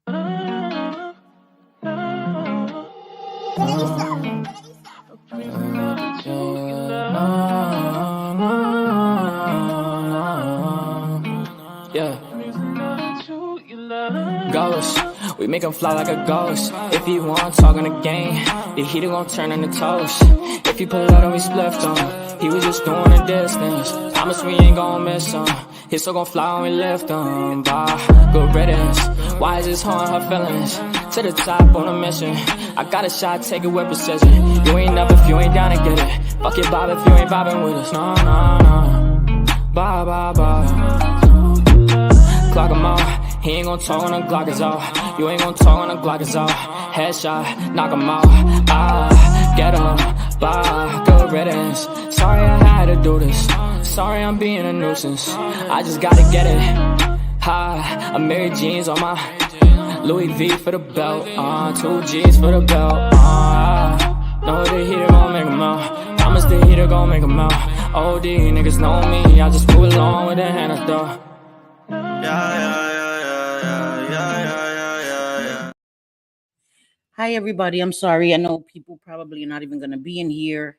Yeah. Ghost, we make him fly like a ghost. If he want talk in the game, the heater gon' turn into toast. If he pull out and we spliffed him, he was just doing a distance. Promise we ain't gon' miss him. His soul gon' fly when we lift him. Bye, good riddance. Why is this harm her feelings? To the top on a mission. I got a shot, take it with precision. You ain't up if you ain't down to get it. Fuck your vibe if you ain't vibing with us. No, no, no. Bye, bye, bye. Clock him out. He ain't gon' talk when the Glock is off. You ain't gon' talk when the Glock is off. Headshot, knock him out. Get him, bye, good riddance. Sorry I had to do this. Sorry I'm being a nuisance. I just gotta get it. I'm Mary Jeans on my Louis V for the belt. 2 G's for the belt. Know the heater gon' make him out. Promise the heater gon' make him out. OD niggas know me. I just move along with the hand of the. Hi, everybody. I'm sorry. I know people probably are not even going to be in here.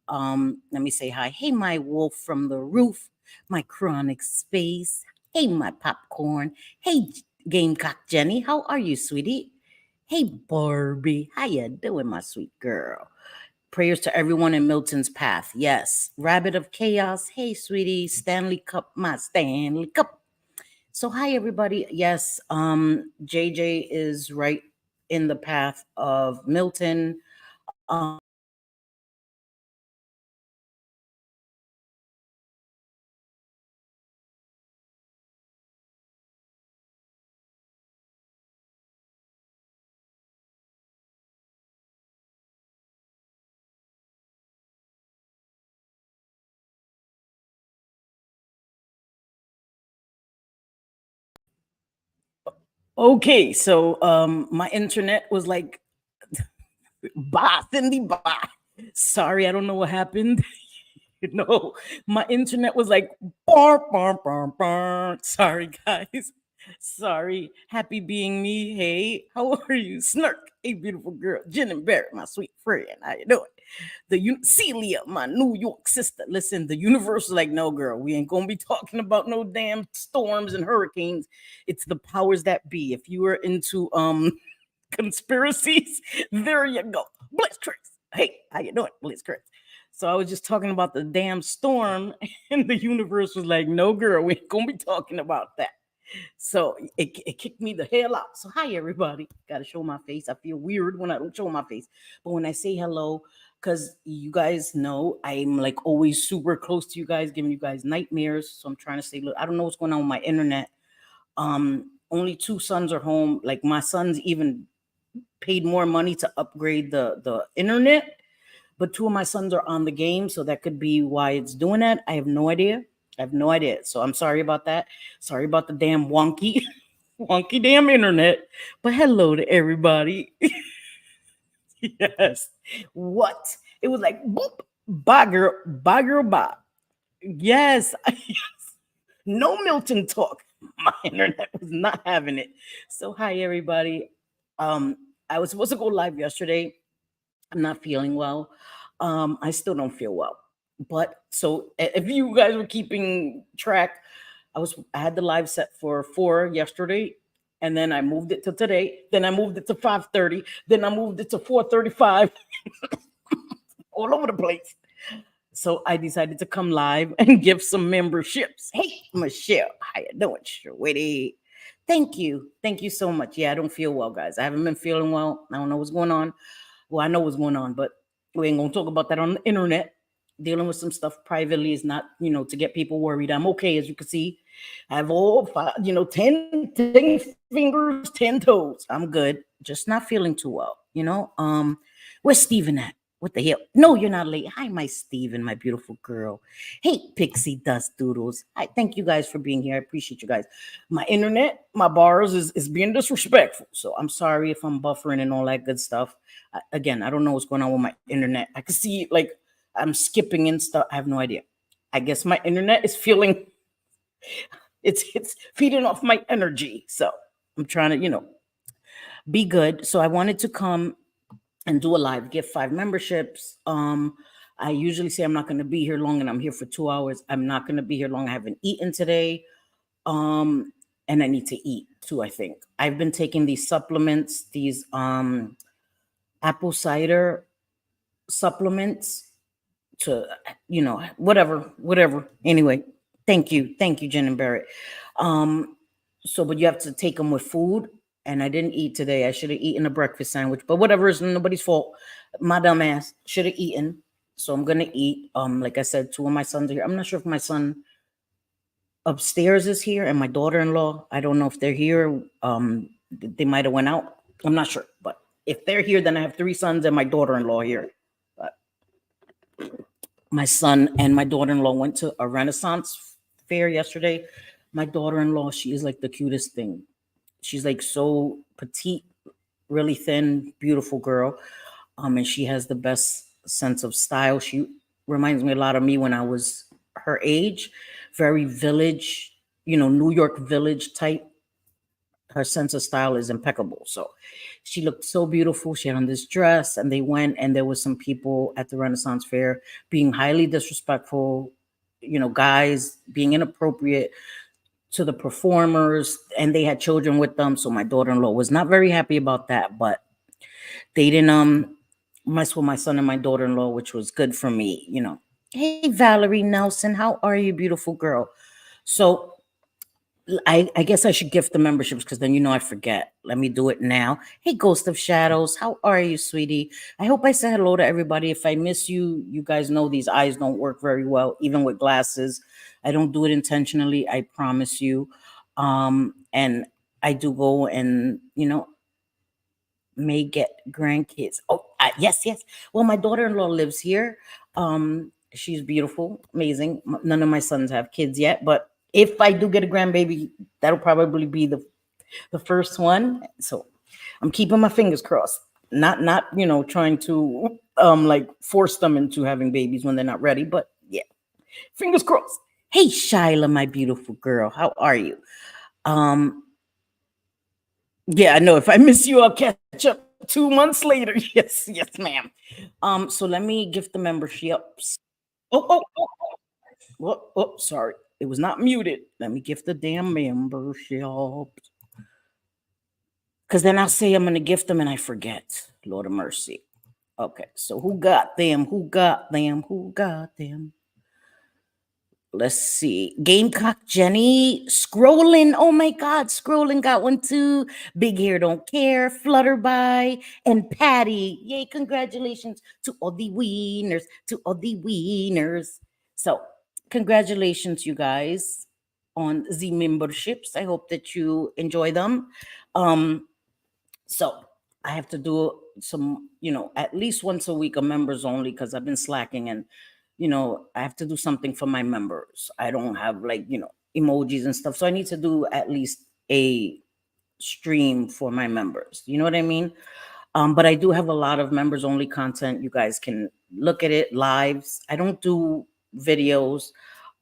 Let me say hi. Hey, my wolf from the roof. My chronic space. Hey, my popcorn. Hey, Gamecock Jenny. How are you, sweetie? Hey, Barbie. How you doing, my sweet girl? Prayers to everyone in Milton's path. Yes. Rabbit of Chaos. Hey, sweetie. Stanley Cup. My Stanley Cup. So hi everybody. Yes, JJ is right in the path of Milton. Okay, so my internet was like, bah, Cindy, bah. Sorry, I don't know what happened. My internet was like, bar, bar, bar, bar. Sorry, guys. Sorry. Happy being me. Hey, how are you? Snark, hey, beautiful girl. Jen and Barrett, my sweet friend. How you doing? Celia, my New York sister. Listen, the universe is like, no, girl, we ain't gonna be talking about no damn storms and hurricanes. It's the powers that be. If you are into conspiracies, there you go. Blitzkrieg. Hey, how you doing? Blitzkrieg. So I was just talking about the damn storm, and the universe was like, no, girl, we ain't gonna be talking about that. So it kicked me the hell out. So hi everybody. Gotta show my face. I feel weird when I don't show my face. But when I say hello, because you guys know I'm like always super close to you guys, giving you guys nightmares. So I'm trying to say, look, I don't know what's going on with my internet. Only 2 sons are home. Like my sons even paid more money to upgrade the internet, but 2 of my sons are on the game, so that could be why it's doing that. I have no idea. So I'm sorry about that. Sorry about the damn wonky damn internet. But hello to everybody. Yes. What? It was like boop, bye girl, bye. Yes. No Milton talk. My internet was not having it. So hi everybody. I was supposed to go live yesterday. I'm not feeling well. I still don't feel well. But so if you guys were keeping track, I had the live set for 4 yesterday, and then I moved it to today. Then I moved it to 5:30. Then I moved it to 4:35. All over the place. So I decided to come live and give some memberships. Hey, Michelle, how you doing, sweetie? Thank you so much. Yeah, I don't feel well, guys. I haven't been feeling well. I don't know what's going on. Well, I know what's going on, but we ain't gonna talk about that on the internet. Dealing with some stuff privately is not, to get people worried. I'm okay, as you can see. I have all 5, 10 fingers, 10 toes. I'm good. Just not feeling too well. Where's Steven at? What the hell? No, you're not late. Hi, my Steven, my beautiful girl. Hey, Pixie Dust Doodles. I thank you guys for being here. I appreciate you guys. My internet, my bars is being disrespectful. So I'm sorry if I'm buffering and all that good stuff. Again, I don't know what's going on with my internet. I can see like I'm skipping and stuff. I have no idea. I guess my internet is feeling it's feeding off my energy. So I'm trying to, be good. So I wanted to come and do a live, give 5 memberships. I usually say I'm not going to be here long, and I'm here for 2 hours. I'm not going to be here long. I haven't eaten today. Um, and I need to eat too, I think. I've been taking these supplements, these apple cider supplements to, whatever. Anyway, thank you. Thank you, Jen and Barrett. But you have to take them with food. And I didn't eat today. I should have eaten a breakfast sandwich, but whatever, is nobody's fault. My dumb ass should have eaten. So I'm gonna eat. Like I said, 2 of my sons are here. I'm not sure if my son upstairs is here and my daughter-in-law. I don't know if they're here. They might have went out. I'm not sure, but if they're here, then I have 3 sons and my daughter-in-law here. But my son and my daughter-in-law went to a Renaissance fair yesterday. My daughter-in-law, she is like the cutest thing. She's like so petite, really thin, beautiful girl. And she has the best sense of style. She reminds me a lot of me when I was her age, very village, New York village type. Her sense of style is impeccable. So she looked so beautiful. She had on this dress, and they went, and there was some people at the Renaissance fair being highly disrespectful, guys being inappropriate to the performers, and they had children with them. So my daughter-in-law was not very happy about that, but they didn't mess with my son and my daughter-in-law, which was good for me. Hey, Valerie Nelson, how are you, beautiful girl? So I guess I should gift the memberships, because then I forget. Let me do it now. Hey, Ghost of Shadows, how are you, sweetie? I hope I said hello to everybody. If I miss you, you guys know these eyes don't work very well, even with glasses. I don't do it intentionally, I promise you. And I do go and, may get grandkids. Oh, yes. Well, my daughter-in-law lives here. She's beautiful, amazing. None of my sons have kids yet, but if I do get a grandbaby, that'll probably be the first one. So I'm keeping my fingers crossed. Not trying to like force them into having babies when they're not ready, but yeah, fingers crossed. Hey, Shyla, my beautiful girl, how are you? Yeah, I know. If I miss you, I'll catch up 2 months later. Yes, ma'am. So let me gift the memberships. Oh, sorry. It was not muted. Let me gift the damn memberships. Because then I'll say I'm going to gift them and I forget. Lord of mercy. Okay, so who got them? Let's see. Gamecock Jenny scrolling. Oh my God, scrolling got one too. Big Hair Don't Care, Flutterby, and Patty. Yay, congratulations to all the wieners, So, congratulations, you guys, on the memberships. I hope that you enjoy them. So I have to do some, at least once a week, a members only, because I've been slacking, and I have to do something for my members. I don't have emojis and stuff. So I need to do at least a stream for my members. You know what I mean? But I do have a lot of members only content. You guys can look at it, lives. I don't do videos.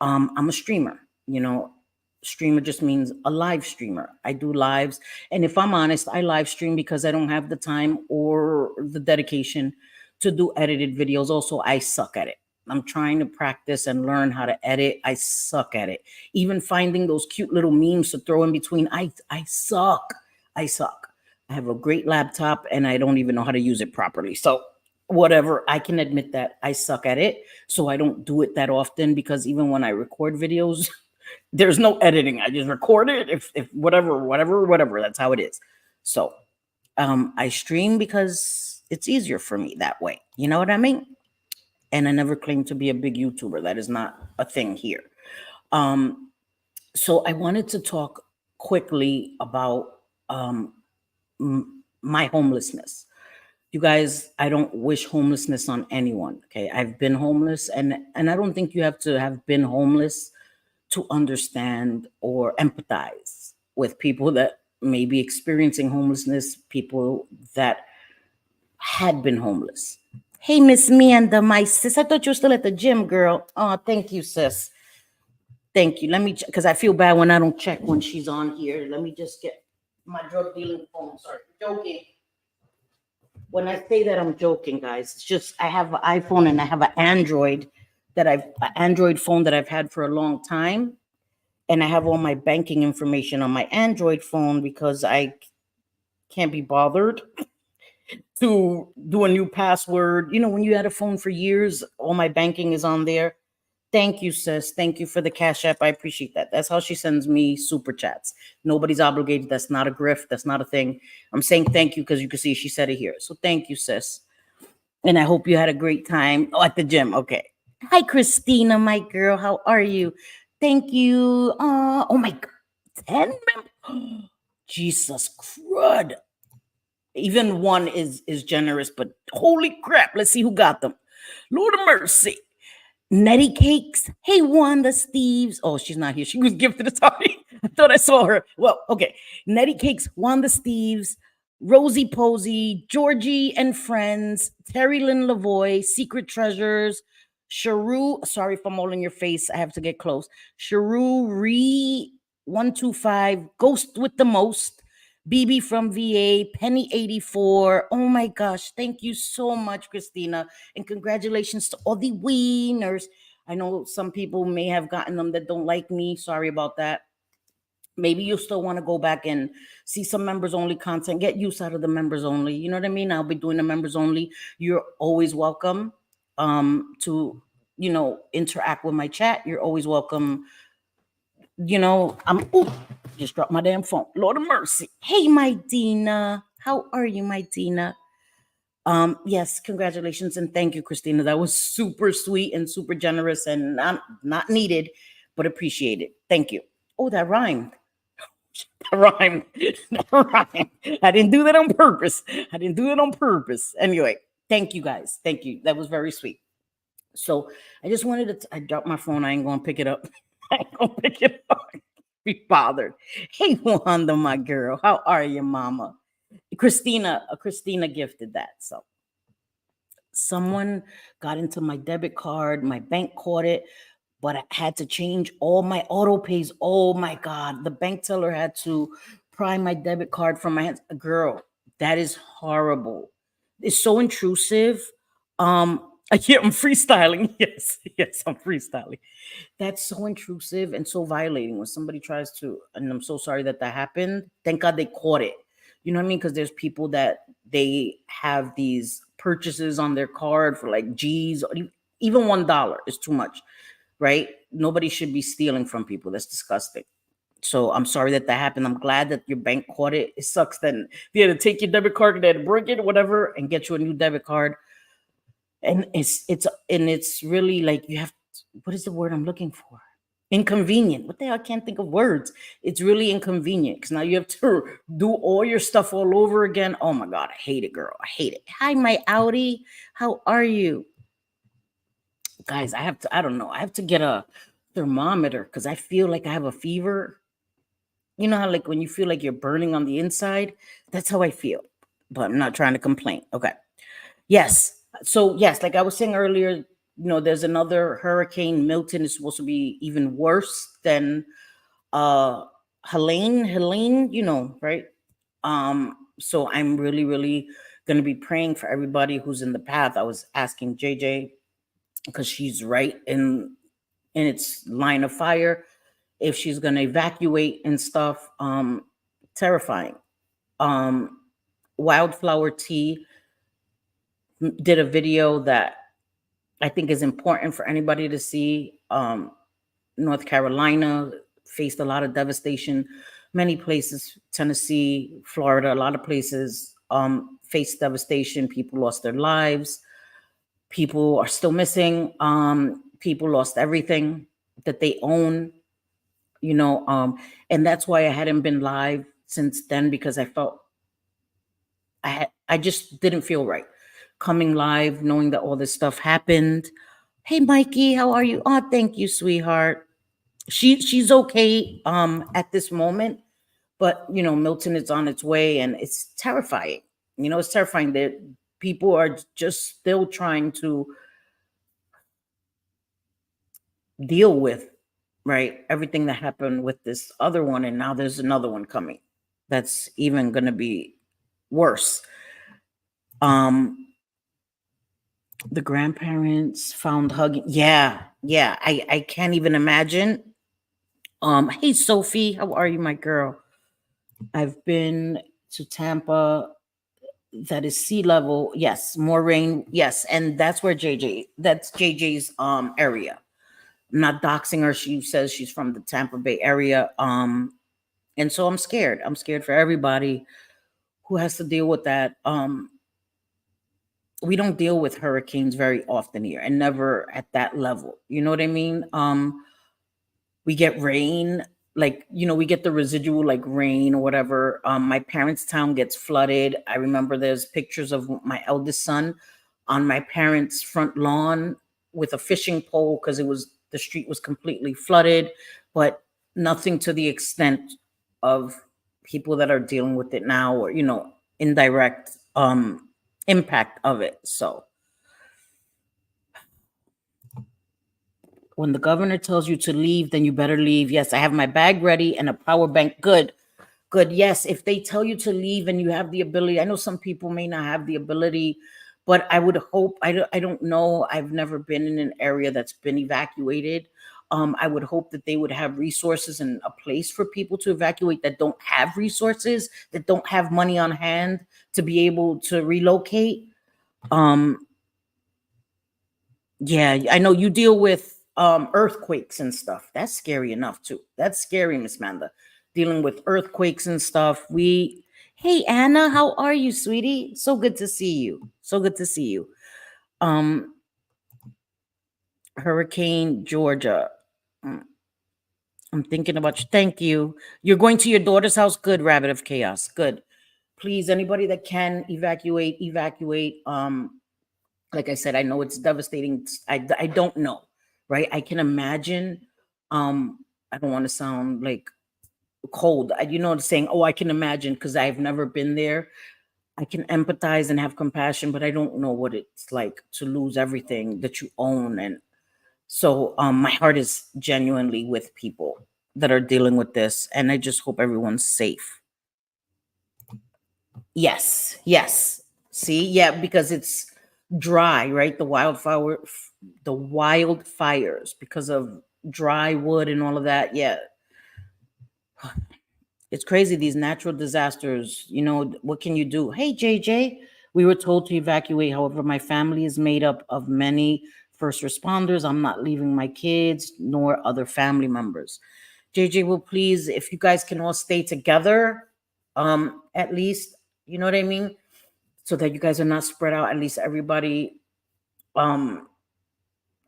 I'm a streamer, Streamer just means a live streamer. I do lives. And if I'm honest, I live stream because I don't have the time or the dedication to do edited videos. Also, I suck at it. I'm trying to practice and learn how to edit. I suck at it. Even finding those cute little memes to throw in between, I suck. I have a great laptop and I don't even know how to use it properly. So whatever, I can admit that I suck at it. So I don't do it that often, because even when I record videos, there's no editing. I just record it. If whatever, that's how it is. So I stream because it's easier for me that way. You know what I mean? And I never claimed to be a big YouTuber. That is not a thing here. So I wanted to talk quickly about my homelessness. You guys, I don't wish homelessness on anyone. Okay, I've been homeless, and I don't think you have to have been homeless to understand or empathize with people that may be experiencing homelessness, people that had been homeless. Hey, Miss Manda, my sis. I thought you were still at the gym, girl. Oh, thank you, sis. Thank you. Let me, because I feel bad when I don't check when she's on here. Let me just get my drug dealing phone. Sorry, joking. When I say that, I'm joking, guys. It's just I have an iPhone and I have an Android phone that I've had for a long time, and I have all my banking information on my Android phone because I can't be bothered to do a new password. You know, when you had a phone for years, all my banking is on there. Thank you, sis. Thank you for the Cash App. I appreciate that. That's how she sends me super chats. Nobody's obligated. That's not a grift. That's not a thing. I'm saying thank you because you can see she said it here. So thank you, sis. And I hope you had a great time. Oh, at the gym. Okay. Hi, Christina, my girl. How are you? Thank you. Oh my God. 10 members. Jesus crud. Even one is generous, but holy crap. Let's see who got them. Lord of mercy. Nettie Cakes. Hey, Wanda Steves. Oh, she's not here. She was gifted. Sorry. I thought I saw her. Well, okay. Nettie Cakes, Wanda Steves, Rosie Posey, Georgie and Friends, Terry Lynn Lavoy, Secret Treasures, Sharu. Sorry if I'm all in your face. I have to get close. Sharu Re 125, Ghost with the Most, BB from VA, Penny 84. Oh my gosh. Thank you so much, Christina. And congratulations to all the winners. I know some people may have gotten them that don't like me. Sorry about that. Maybe you still want to go back and see some members only content. Get use out of the members only. You know what I mean? I'll be doing the members only. You're always welcome to, interact with my chat. You're always welcome. Just dropped my damn phone. Lord of mercy. Hey, my Dina. How are you, my Dina? Yes, congratulations and thank you, Christina. That was super sweet and super generous and not needed, but appreciated. Thank you. Oh, that rhymed. That rhymed. That rhymed. I didn't do that on purpose. I didn't do it on purpose. Anyway, thank you guys. Thank you. That was very sweet. So I just wanted to, I dropped my phone. I ain't going to pick it up. I ain't going to pick it up. Be bothered. Hey, Wanda, my girl. How are you, mama? Christina gifted that. So someone got into my debit card. My bank caught it, but I had to change all my auto pays. Oh my God. The bank teller had to pry my debit card from my hands. Girl, that is horrible. It's so intrusive. Yeah, I'm freestyling. Yes, I'm freestyling. That's so intrusive and so violating when somebody tries to, and I'm so sorry that happened. Thank God they caught it. You know what I mean? Because there's people that they have these purchases on their card for like G's, or even $1 is too much, right? Nobody should be stealing from people. That's disgusting. So I'm sorry that happened. I'm glad that your bank caught it. It sucks that they had to take your debit card, they had to break it, whatever, and get you a new debit card. And it's really like you have, what is the word I'm looking for? Inconvenient. What the hell? I can't think of words. It's really inconvenient because now you have to do all your stuff all over again. Oh my God, I hate it, girl. I hate it. Hi, my Audi. How are you? Guys, I don't know. I have to get a thermometer because I feel like I have a fever. You know how like when you feel like you're burning on the inside? That's how I feel. But I'm not trying to complain. Okay. Yes. So yes, like I was saying earlier, there's another hurricane. Milton is supposed to be even worse than Helene, right? So I'm really, really gonna be praying for everybody who's in the path. I was asking JJ because she's right in its line of fire, if she's gonna evacuate and stuff. Terrifying. Wildflower Tea did a video that I think is important for anybody to see. North Carolina faced a lot of devastation. Many places, Tennessee, Florida, a lot of places faced devastation. People lost their lives. People are still missing. People lost everything that they own, and that's why I hadn't been live since then, because I felt I just didn't feel right coming live, knowing that all this stuff happened. Hey, Mikey, how are you? Oh, thank you, sweetheart. She's okay at this moment, but Milton is on its way, and it's terrifying. It's terrifying that people are just still trying to deal with, right, everything that happened with this other one, and now there's another one coming. that's even going to be worse. Um, the grandparents found hugging. Yeah, yeah. I can't even imagine. Hey Sophie, how are you, my girl? I've been to Tampa. That is sea level. Yes, more rain. Yes, and that's where JJ. That's JJ's area. I'm not doxing her. She says she's from the Tampa Bay area. And so I'm scared. I'm scared for everybody who has to deal with that. We don't deal with hurricanes very often here, and never at that level. You know what I mean? We get rain, like, we get the residual like rain or whatever. My parents' town gets flooded. I remember there's pictures of my eldest son on my parents' front lawn with a fishing pole because the street was completely flooded, but nothing to the extent of people that are dealing with it now, or indirect impact of it. So when the governor tells you to leave, then you better leave. Yes, I have my bag ready and a power bank. Good, good. Yes, if they tell you to leave and you have the ability, I know some people may not have the ability, but I would hope, I don't know. I've never been in an area that's been evacuated. I would hope that they would have resources and a place for people to evacuate that don't have resources, that don't have money on hand to be able to relocate. Um, yeah, I know you deal with earthquakes and stuff. That's scary enough too. That's scary, Miss Manda. Dealing with earthquakes and stuff. Hey Anna, how are you, sweetie? So good to see you. So good to see you. Um, Hurricane Georgia. Mm, I'm thinking about you. Thank you. You're going to your daughter's house. Good, Rabbit of Chaos. Good. Please, anybody that can evacuate, evacuate. Like I said, I know it's devastating. I don't know, right? I can imagine. I don't want to sound like cold. Saying, oh, I can imagine because I've never been there. I can empathize and have compassion, but I don't know what it's like to lose everything that you own. And so my heart is genuinely with people that are dealing with this. And I just hope everyone's safe. Yes, yes. See, yeah, because it's dry, right? The wildfires because of dry wood and all of that. Yeah, it's crazy. These natural disasters. What can you do? Hey, JJ, we were told to evacuate. However, my family is made up of many first responders. I'm not leaving my kids nor other family members. JJ, will please, if you guys can all stay together, at least, you know what I mean? So that you guys are not spread out, at least everybody um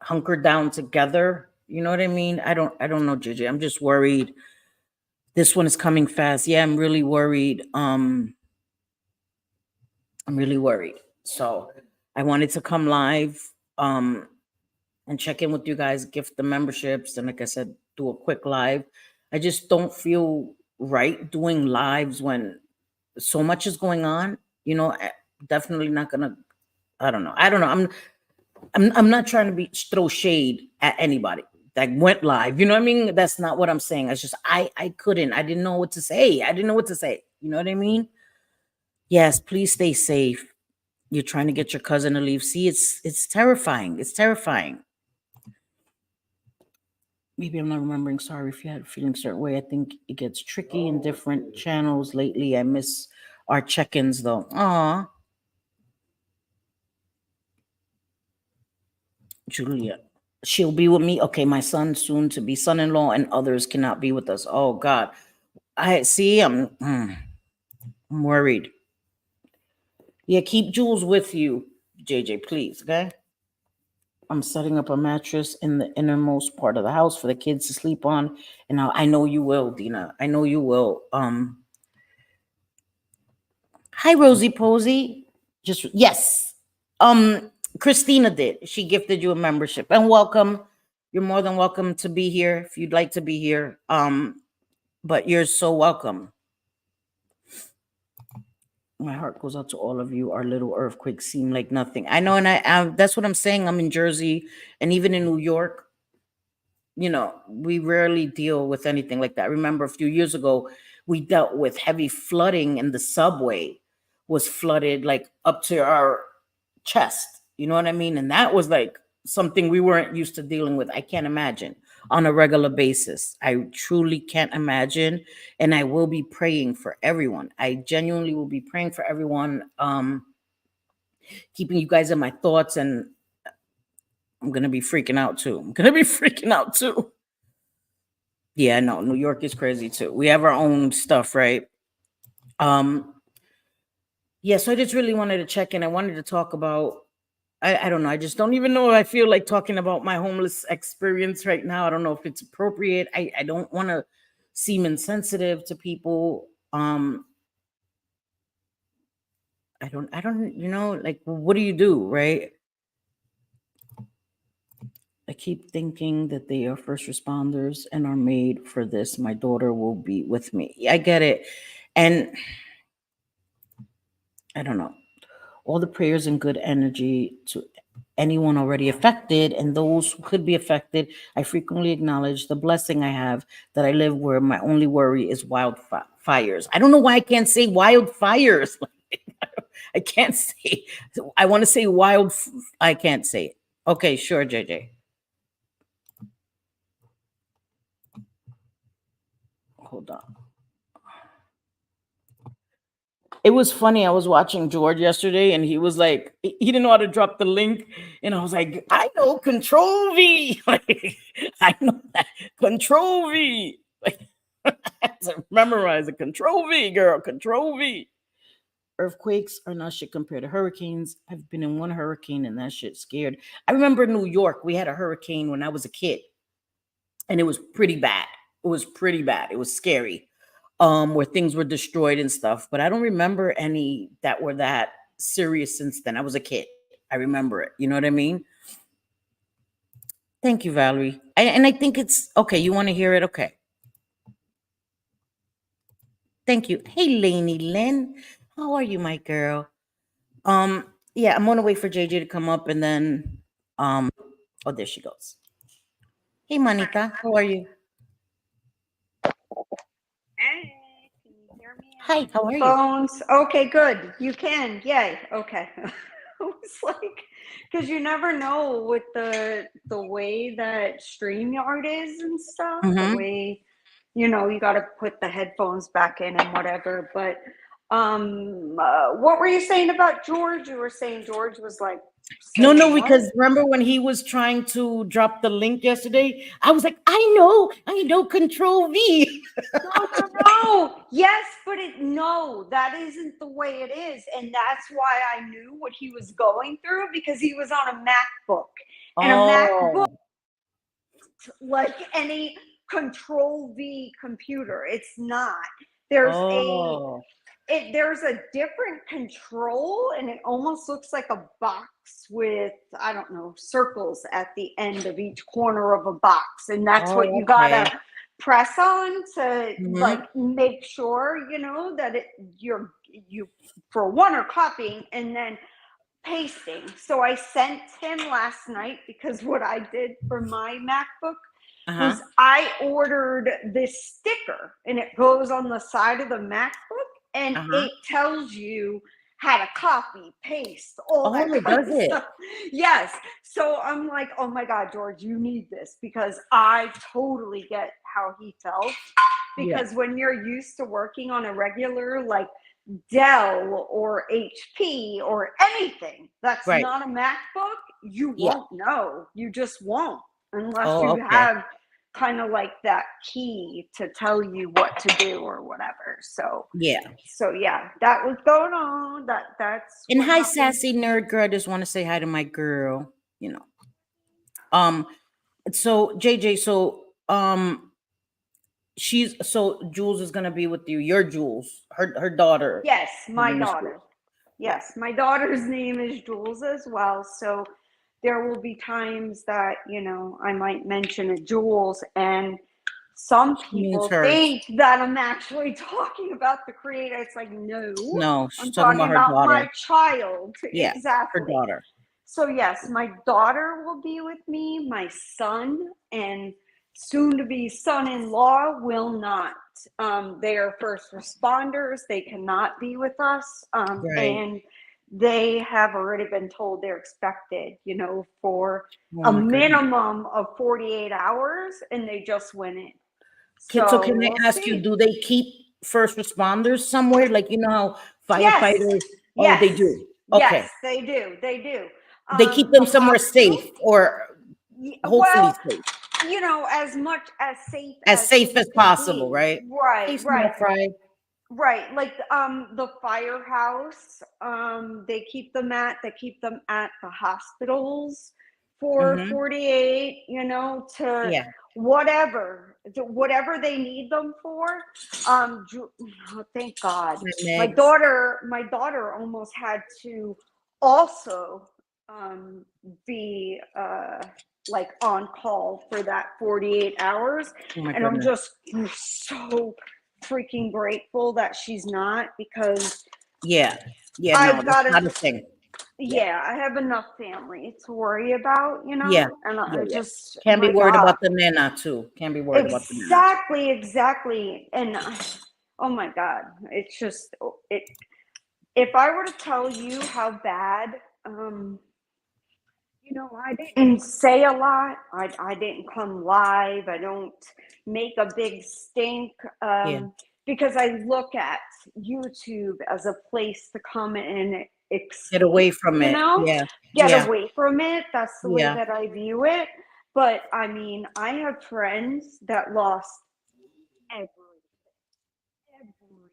hunker down together. You know what I mean? I don't know, JJ. I'm just worried. This one is coming fast. Yeah, I'm really worried. I'm really worried. So I wanted to come live and check in with you guys, gift the memberships, and like I said, do a quick live. I just don't feel right doing lives when so much is going on. Definitely not gonna. I don't know. I'm not trying to throw shade at anybody that went live. You know what I mean? That's not what I'm saying. It's just I couldn't. I didn't know what to say. I didn't know what to say. You know what I mean? Yes, please stay safe. You're trying to get your cousin to leave. See, it's terrifying. It's terrifying. Maybe I'm not remembering. Sorry if you had a feeling a certain way. I think it gets tricky in different channels lately. I miss our check-ins though. Aw. Julia. She'll be with me. Okay, my son soon to be son-in-law and others cannot be with us. Oh God. I see. I'm worried. Yeah, keep Jules with you, JJ, please. Okay. I'm setting up a mattress in the innermost part of the house for the kids to sleep on. And I know you will, Dina. I know you will. Hi, Rosie Posey. Just yes. Christina did. She gifted you a membership. And welcome. You're more than welcome to be here if you'd like to be here. But you're so welcome. My heart goes out to all of you. Our little earthquakes seem like nothing. I know, and that's what I'm saying. I'm in Jersey, and even in New York, we rarely deal with anything like that. I remember a few years ago, we dealt with heavy flooding, and the subway was flooded like up to our chest. You know what I mean? And that was like something we weren't used to dealing with. I can't imagine on a regular basis. I truly can't imagine. And I will be praying for everyone. I genuinely will be praying for everyone, keeping you guys in my thoughts. And I'm going to be freaking out too. Yeah, no, New York is crazy too. We have our own stuff, right? Yeah, so I just really wanted to check in. I wanted to talk about, I don't know. I just don't even know if I feel like talking about my homeless experience right now. I don't know if it's appropriate. I don't want to seem insensitive to people. I don't, like, what do you do, right? I keep thinking that they are first responders and are made for this. My daughter will be with me. I get it. And I don't know. All the prayers and good energy to anyone already affected and those who could be affected. I frequently acknowledge the blessing I have that I live where my only worry is wildfires. I don't know why I can't say wildfires. I can't say. I want to say I can't say it. Okay, sure, JJ. Hold on. It was funny. I was watching George yesterday and he was like, he didn't know how to drop the link. And I was like, I know Control V. Like, I know that. Control V. Like, I had to memorize it. Control V, girl. Control V. Earthquakes are not shit compared to hurricanes. I've been in one hurricane and that shit scared. I remember New York, we had a hurricane when I was a kid. And it was pretty bad. It was scary. Where things were destroyed and stuff. But I don't remember any that were that serious since then. I was a kid. I remember it. You know what I mean? Thank you, Valerie. And I think it's okay. You want to hear it? Okay. Thank you. Hey, Lainey Lynn. How are you, my girl? Yeah, I'm gonna wait for JJ to come up and then oh, there she goes. Hey, Monica, how are you? Hey, can you hear me? Hi, how are you? Phones. Okay, good. You can. Yay. Okay. I was like, because you never know with the way that StreamYard is and stuff, the way, you got to put the headphones back in and whatever. But what were you saying about George? You were saying George was like, No, because remember when he was trying to drop the link yesterday? I was like, I know, Control V. No. Yes, but no, that isn't the way it is. And that's why I knew what he was going through because he was on a MacBook. And a MacBook, like any Control V computer, it's not. There's there's a different control and it almost looks like a box with, I don't know, circles at the end of each corner of a box. And that's what you gotta press on to like make sure, that you for one are copying and then pasting. So I sent him last night because what I did for my MacBook was I ordered this sticker and it goes on the side of the MacBook and it tells you how to copy, paste, all that kind of stuff. Yes. So I'm like, oh my God, George, you need this because I totally get how he felt. Because when you're used to working on a regular, like Dell or HP or anything that's not a MacBook, you won't know. You just won't unless you have kind of like that key to tell you what to do or whatever. So that was going on. That's and hi, sassy nerd girl. I just want to say hi to my girl. So JJ, Jules is gonna be with you. Your Jules, her daughter. Yes, my daughter. Yes, my daughter's name is Jules as well. So there will be times that, I might mention a Jules and some people think that I'm actually talking about the creator. It's like, no, she's I'm talking about my child. Yeah, exactly. Her daughter. So yes, my daughter will be with me. My son and soon to be son-in-law will not. They are first responders. They cannot be with us. Right. And they have already been told they're expected, for Oh a my goodness. minimum of 48 hours, and they just went in. So can I we'll ask you, see. do they keep first responders somewhere? Like, how Yes. firefighters? Oh, Yes. they do. Okay. Yes, they do. They do. They keep them The somewhere hospital- safe, or hopefully safe. as much as safe As safe as can possible, be. right? Right, Hey, small right. fry. Right, like the firehouse, they keep them at the hospitals for Mhm. 48, to Yeah. whatever they need them for. Oh, thank God. My meds. My daughter almost had to also be like on call for that 48 hours. Oh my And I'm goodness. just so freaking grateful that she's not, because Yeah. Yeah. No, I've that's got not a to. thing. Yeah, I have enough family to worry about, Yeah. and Yeah. I Yeah. just Can't be my worried God. about the nana too. Can't be worried about the nana too. Exactly. And oh my God, it's just it. If I were to tell you how bad, I didn't say a lot. I didn't come live. I don't make a big stink, Yeah. because I look at YouTube as a place to come and Get escape, away from it. Yeah. get Yeah. away from it. That's the way Yeah. that I view it. But I mean, I have friends that lost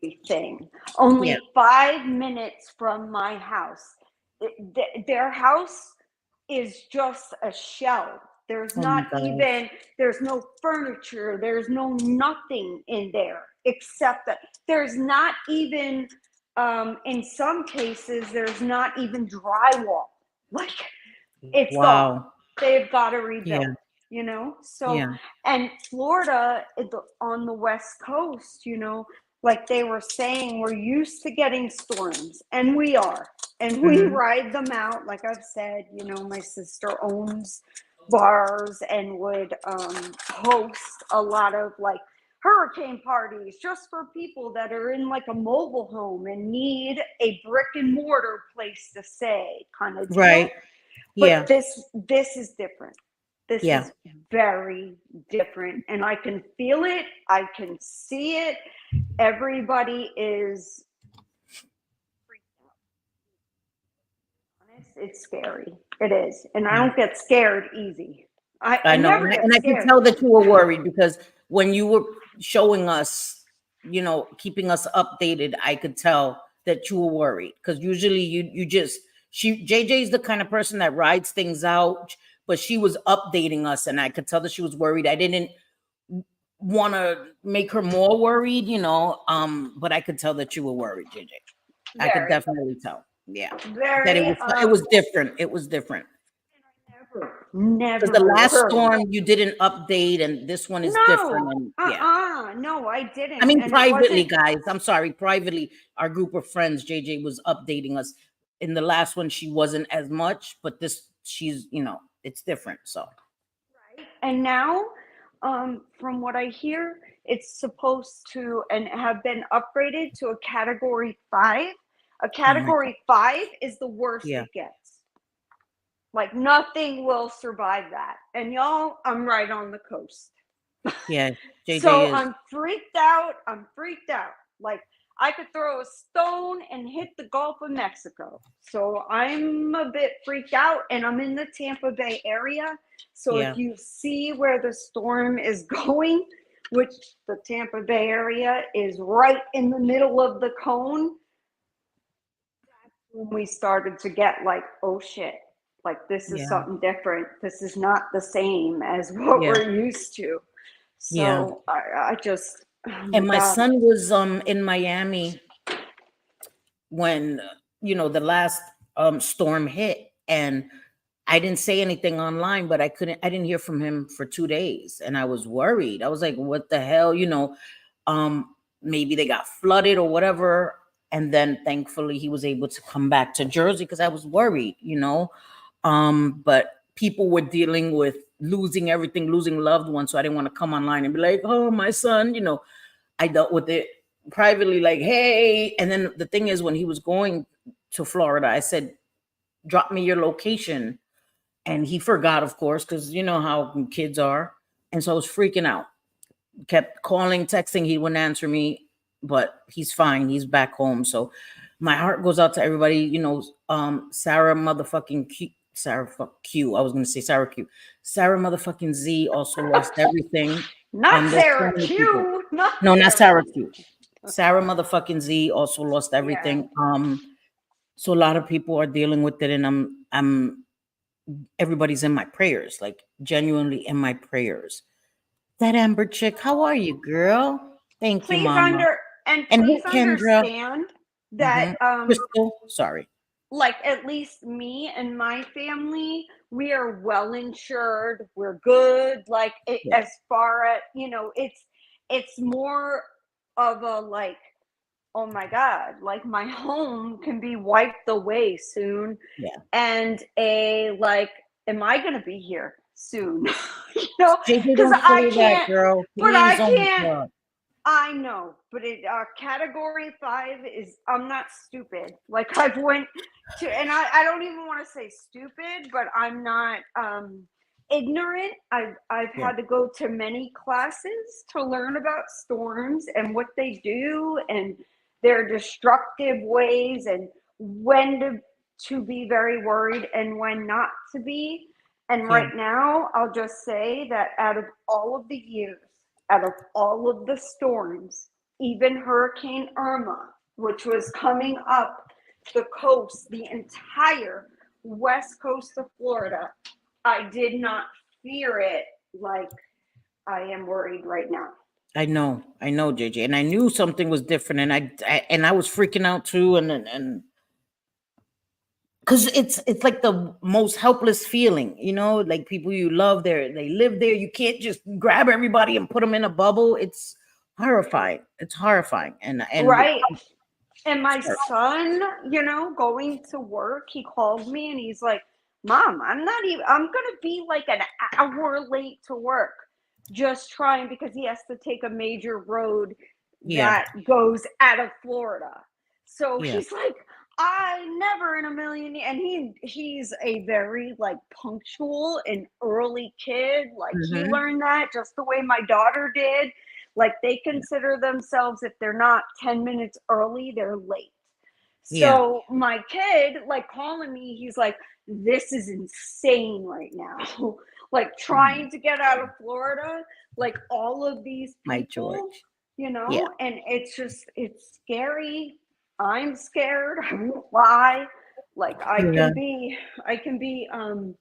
everything. Only Yeah. 5 minutes from my house. Their house is just a shell. There's Oh my not gosh. even, there's no furniture, there's no nothing in there, except that there's not even, in some cases, there's not even drywall. Like, it's gone. Wow. They've got to rebuild, Yeah. So, Yeah. and Florida on the West Coast, like they were saying, we're used to getting storms, and we are. And we Mhm. ride them out. Like I've said, my sister owns bars and would host a lot of like hurricane parties just for people that are in like a mobile home and need a brick and mortar place to stay, kind of deal. Right. Yeah. But this is different. This Yeah. is very different, and I can feel it. I can see it. Everybody is freaked out. It's scary. It is, and I Yeah. don't get scared easy. I I know. never get And I could scared. tell that you were worried, because when you were showing us, keeping us updated, I could tell that you were worried, because usually JJ's the kind of person that rides things out, but she was updating us and I could tell that she was worried. I didn't want to make her more worried, but I could tell that you were worried, JJ. I could Very, definitely tell. Yeah. That very. it was different. It was different. Never Because the last worried. storm you didn't update, and this one is different. And No, I didn't. I mean, And privately, it wasn't, guys. I'm sorry, privately, our group of friends, JJ was updating us. In the last one, she wasn't as much, but she's, it's different. So and now, from what I hear, it's supposed to and have been upgraded to a category 5. A category 5 is the worst yeah, it gets. Like nothing will survive that. And y'all, I'm right on the coast. yeah, JJ So is. I'm freaked out. Like I could throw a stone and hit the Gulf of Mexico. So I'm a bit freaked out, and I'm in the Tampa Bay area. So Yeah. if you see where the storm is going, which the Tampa Bay area is right in the middle of the cone, that's when we started to get like, oh shit, like this is Yeah. something different. This is not the same as what Yeah. we're used to. Yeah. So I just, oh And my God. son was in Miami when the last storm hit, and I didn't say anything online, but I didn't hear from him for 2 days, and I was worried. I was like, what the hell, maybe they got flooded or whatever. And then thankfully he was able to come back to Jersey, because I was worried, but people were dealing with losing everything, losing loved ones. So I didn't want to come online and be like, oh, my son, I dealt with it privately, like, hey. And then the thing is, when he was going to Florida, I said, drop me your location. And he forgot, of course, because you know how kids are. And so I was freaking out. Kept calling, texting. He wouldn't answer me, but he's fine. He's back home. So my heart goes out to everybody. You know, Sarah motherfucking Q. Sarah fuck Q. I was going to say Sarah Q. Sarah motherfucking Z also lost everything. Not There's so Sarah many people. Q. Not No, not Sarah Q. Q. Sarah motherfucking Z also lost everything. So a lot of people are dealing with it, and I'm everybody's in my prayers, like genuinely in my prayers. That Amber chick, how are you, girl? Thank you, Please mama. And who, please Kendra? understand that Crystal, sorry. like at least me and my family, we are well insured. We're good. Like as far as it's more of a like, oh my God, like my home can be wiped away soon. Yeah. And a like, am I gonna be here soon? Because I can't, that, girl. But I can't. God. I know, but category 5 is, I'm not stupid. Like I've went to, and I don't even want to say stupid, but I'm not ignorant. I've had to go to many classes to learn about storms and what they do and their destructive ways and when to be very worried and when not to be. And right now, I'll just say that out of all of the years, out of all of the storms, even Hurricane Irma, which was coming up the coast, the entire west coast of Florida, I did not fear it like I am worried right now. I know, JJ, and I knew something was different, and I was freaking out too, and because it's like the most helpless feeling, you know, like people you love, they live there. You can't just grab everybody and put them in a bubble. It's horrifying. It's horrifying. And right. And my son, going to work, he called me and he's like, Mom, I'm gonna be like an hour late to work, just trying, because he has to take a major road that goes out of Florida. So he's like, I never in a million, and he's a very like punctual and early kid. Like he learned that just the way my daughter did. Like they consider themselves, if they're not 10 minutes early, they're late. So my kid, like calling me, he's like, this is insane right now. Like trying to get out of Florida, like all of these people, and it's scary. I'm scared. I won't lie. Like I can be, I'll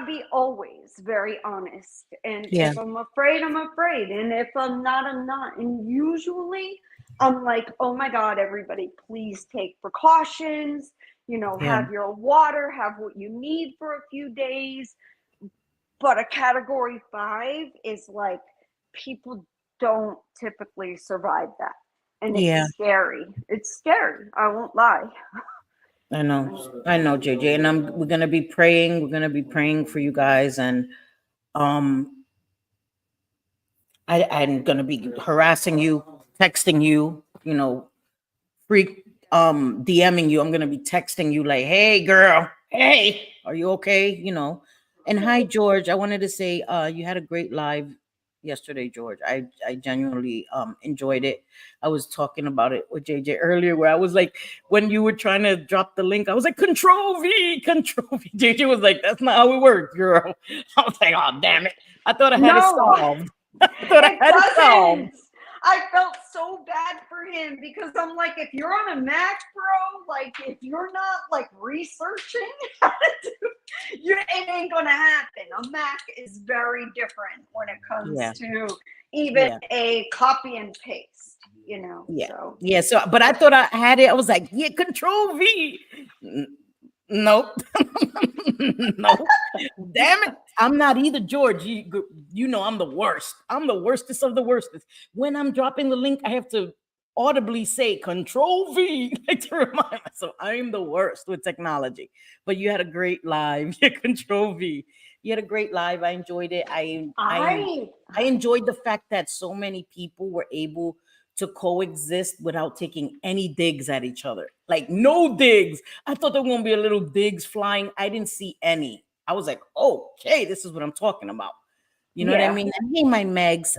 be always very honest. And if I'm afraid, I'm afraid. And if I'm not, I'm not. And usually I'm like, oh my God, everybody, please take precautions, have your water, have what you need for a few days. But a category 5 is like, people don't typically survive that. And it's scary. It's scary. I won't lie. I know, JJ, and we're gonna be praying. We're gonna be praying for you guys, and I'm gonna be harassing you, texting you, DMing you. I'm gonna be texting you like, hey, girl, hey, are you okay? And hi, George. I wanted to say, you had a great live yesterday, George. I genuinely enjoyed it. I was talking about it with JJ earlier, where I was like, when you were trying to drop the link, I was like, Control V. JJ was like, that's not how it works, girl. I was like, oh damn it. I thought I had it solved. I felt so bad for him because I'm like, if you're on a Mac, bro, like if you're not like researching how to do it ain't gonna happen. A Mac is very different when it comes to even a copy and paste, So, but I thought I had it. I was like, Control V. Nope. Nope. Damn it. I'm not either, George. You know I'm the worst. I'm the worstest of the worstest. When I'm dropping the link, I have to audibly say Control V to remind myself I'm the worst with technology. But you had a great live. Control V. You had a great live. I enjoyed it. I I enjoyed the fact that so many people were able to coexist without taking any digs at each other. Like no digs. I thought there were gonna be a little digs flying. I didn't see any. I was like, okay, this is what I'm talking about. You know what I yeah. mean? And hey, my Megs,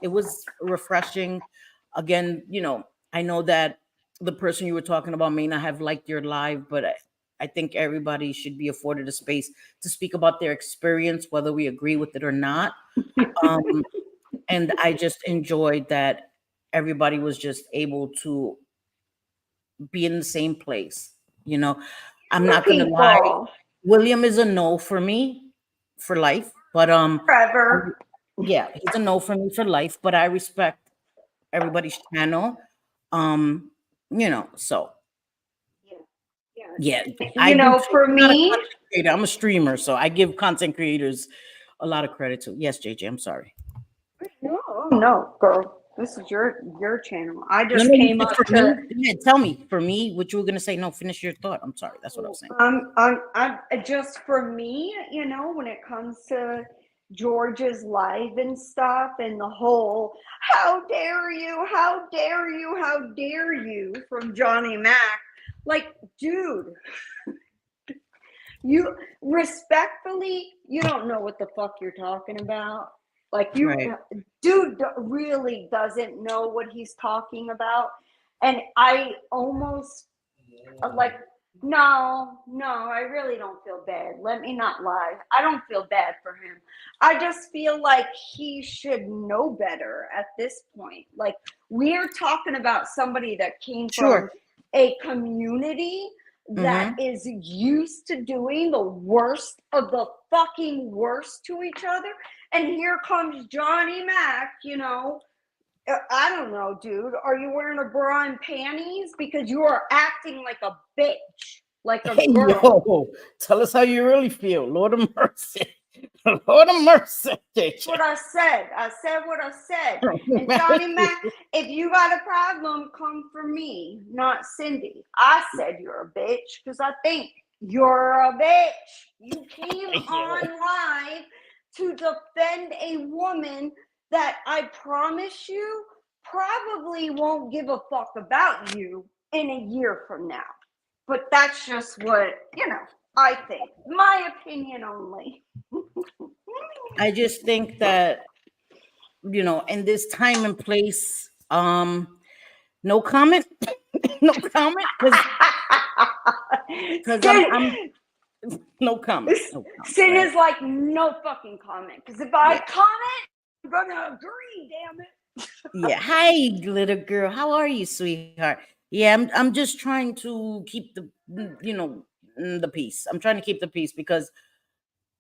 it was refreshing. Again, I know that the person you were talking about may not have liked your live, but I think everybody should be afforded a space to speak about their experience, whether we agree with it or not. Um, and I just enjoyed that everybody was just able to be in the same place. I'm not gonna lie. People William is a no for me for life, but forever. yeah, he's a no for me for life. But I respect everybody's channel. Um, so Yeah. yeah, I You do know, too. for I'm not a me, content creator. I'm a streamer, so I give content creators a lot of credit too. Yes, JJ, I'm sorry. no, girl, this is your channel. I No, just no, you came said up for to. me. Yeah, tell me for me what you were gonna say. No, finish your thought. I'm sorry. That's what I was saying. I'm just for me, when it comes to George's live and stuff, and the whole "how dare you, how dare you, how dare you" from Johnny Mac. Like, dude, you respectfully, you don't know what the fuck you're talking about. Like, Right. dude really doesn't know what he's talking about. And I almost like, no, I really don't feel bad. Let me not lie. I don't feel bad for him. I just feel like he should know better at this point. Like, we're talking about somebody that came from Sure. a community that Mm-hmm. is used to doing the worst of the fucking worst to each other. And here comes Johnny Mac, I don't know, dude. Are you wearing a bra and panties? Because you are acting like a bitch, like a Hey, girl. yo, tell us how you really feel. Lord of mercy. Lord of mercy, That's JJ. what I said. I said what I said. And Johnny Mac, if you got a problem, come for me, not Cindy. I said you're a bitch because I think you're a bitch. You came Yo. on live to defend a woman that I promise you probably won't give a fuck about you in a year from now. But that's just what, I think. My opinion only. I just think that, in this time and place, no comment. No comment. Because I'm Sin, I'm no comment. No comment, Sin right? is like no fucking comment. Because if I Yeah. comment, I'm gonna agree. Damn it. Yeah. Hi, little girl. How are you, sweetheart? Yeah, I'm just trying to keep the peace. I'm trying to keep the peace because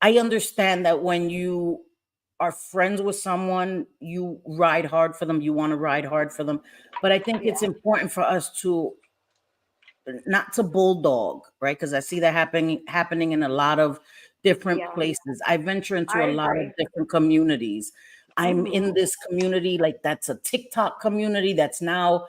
I understand that when you are friends with someone, you ride hard for them, you want to ride hard for them. But I think it's Yeah, important for us to not to bulldog, right? Because I see that happening in a lot of different yeah, places. I venture into I a lot of agree. different communities. I'm Hmm. in this community, like that's a TikTok community that's now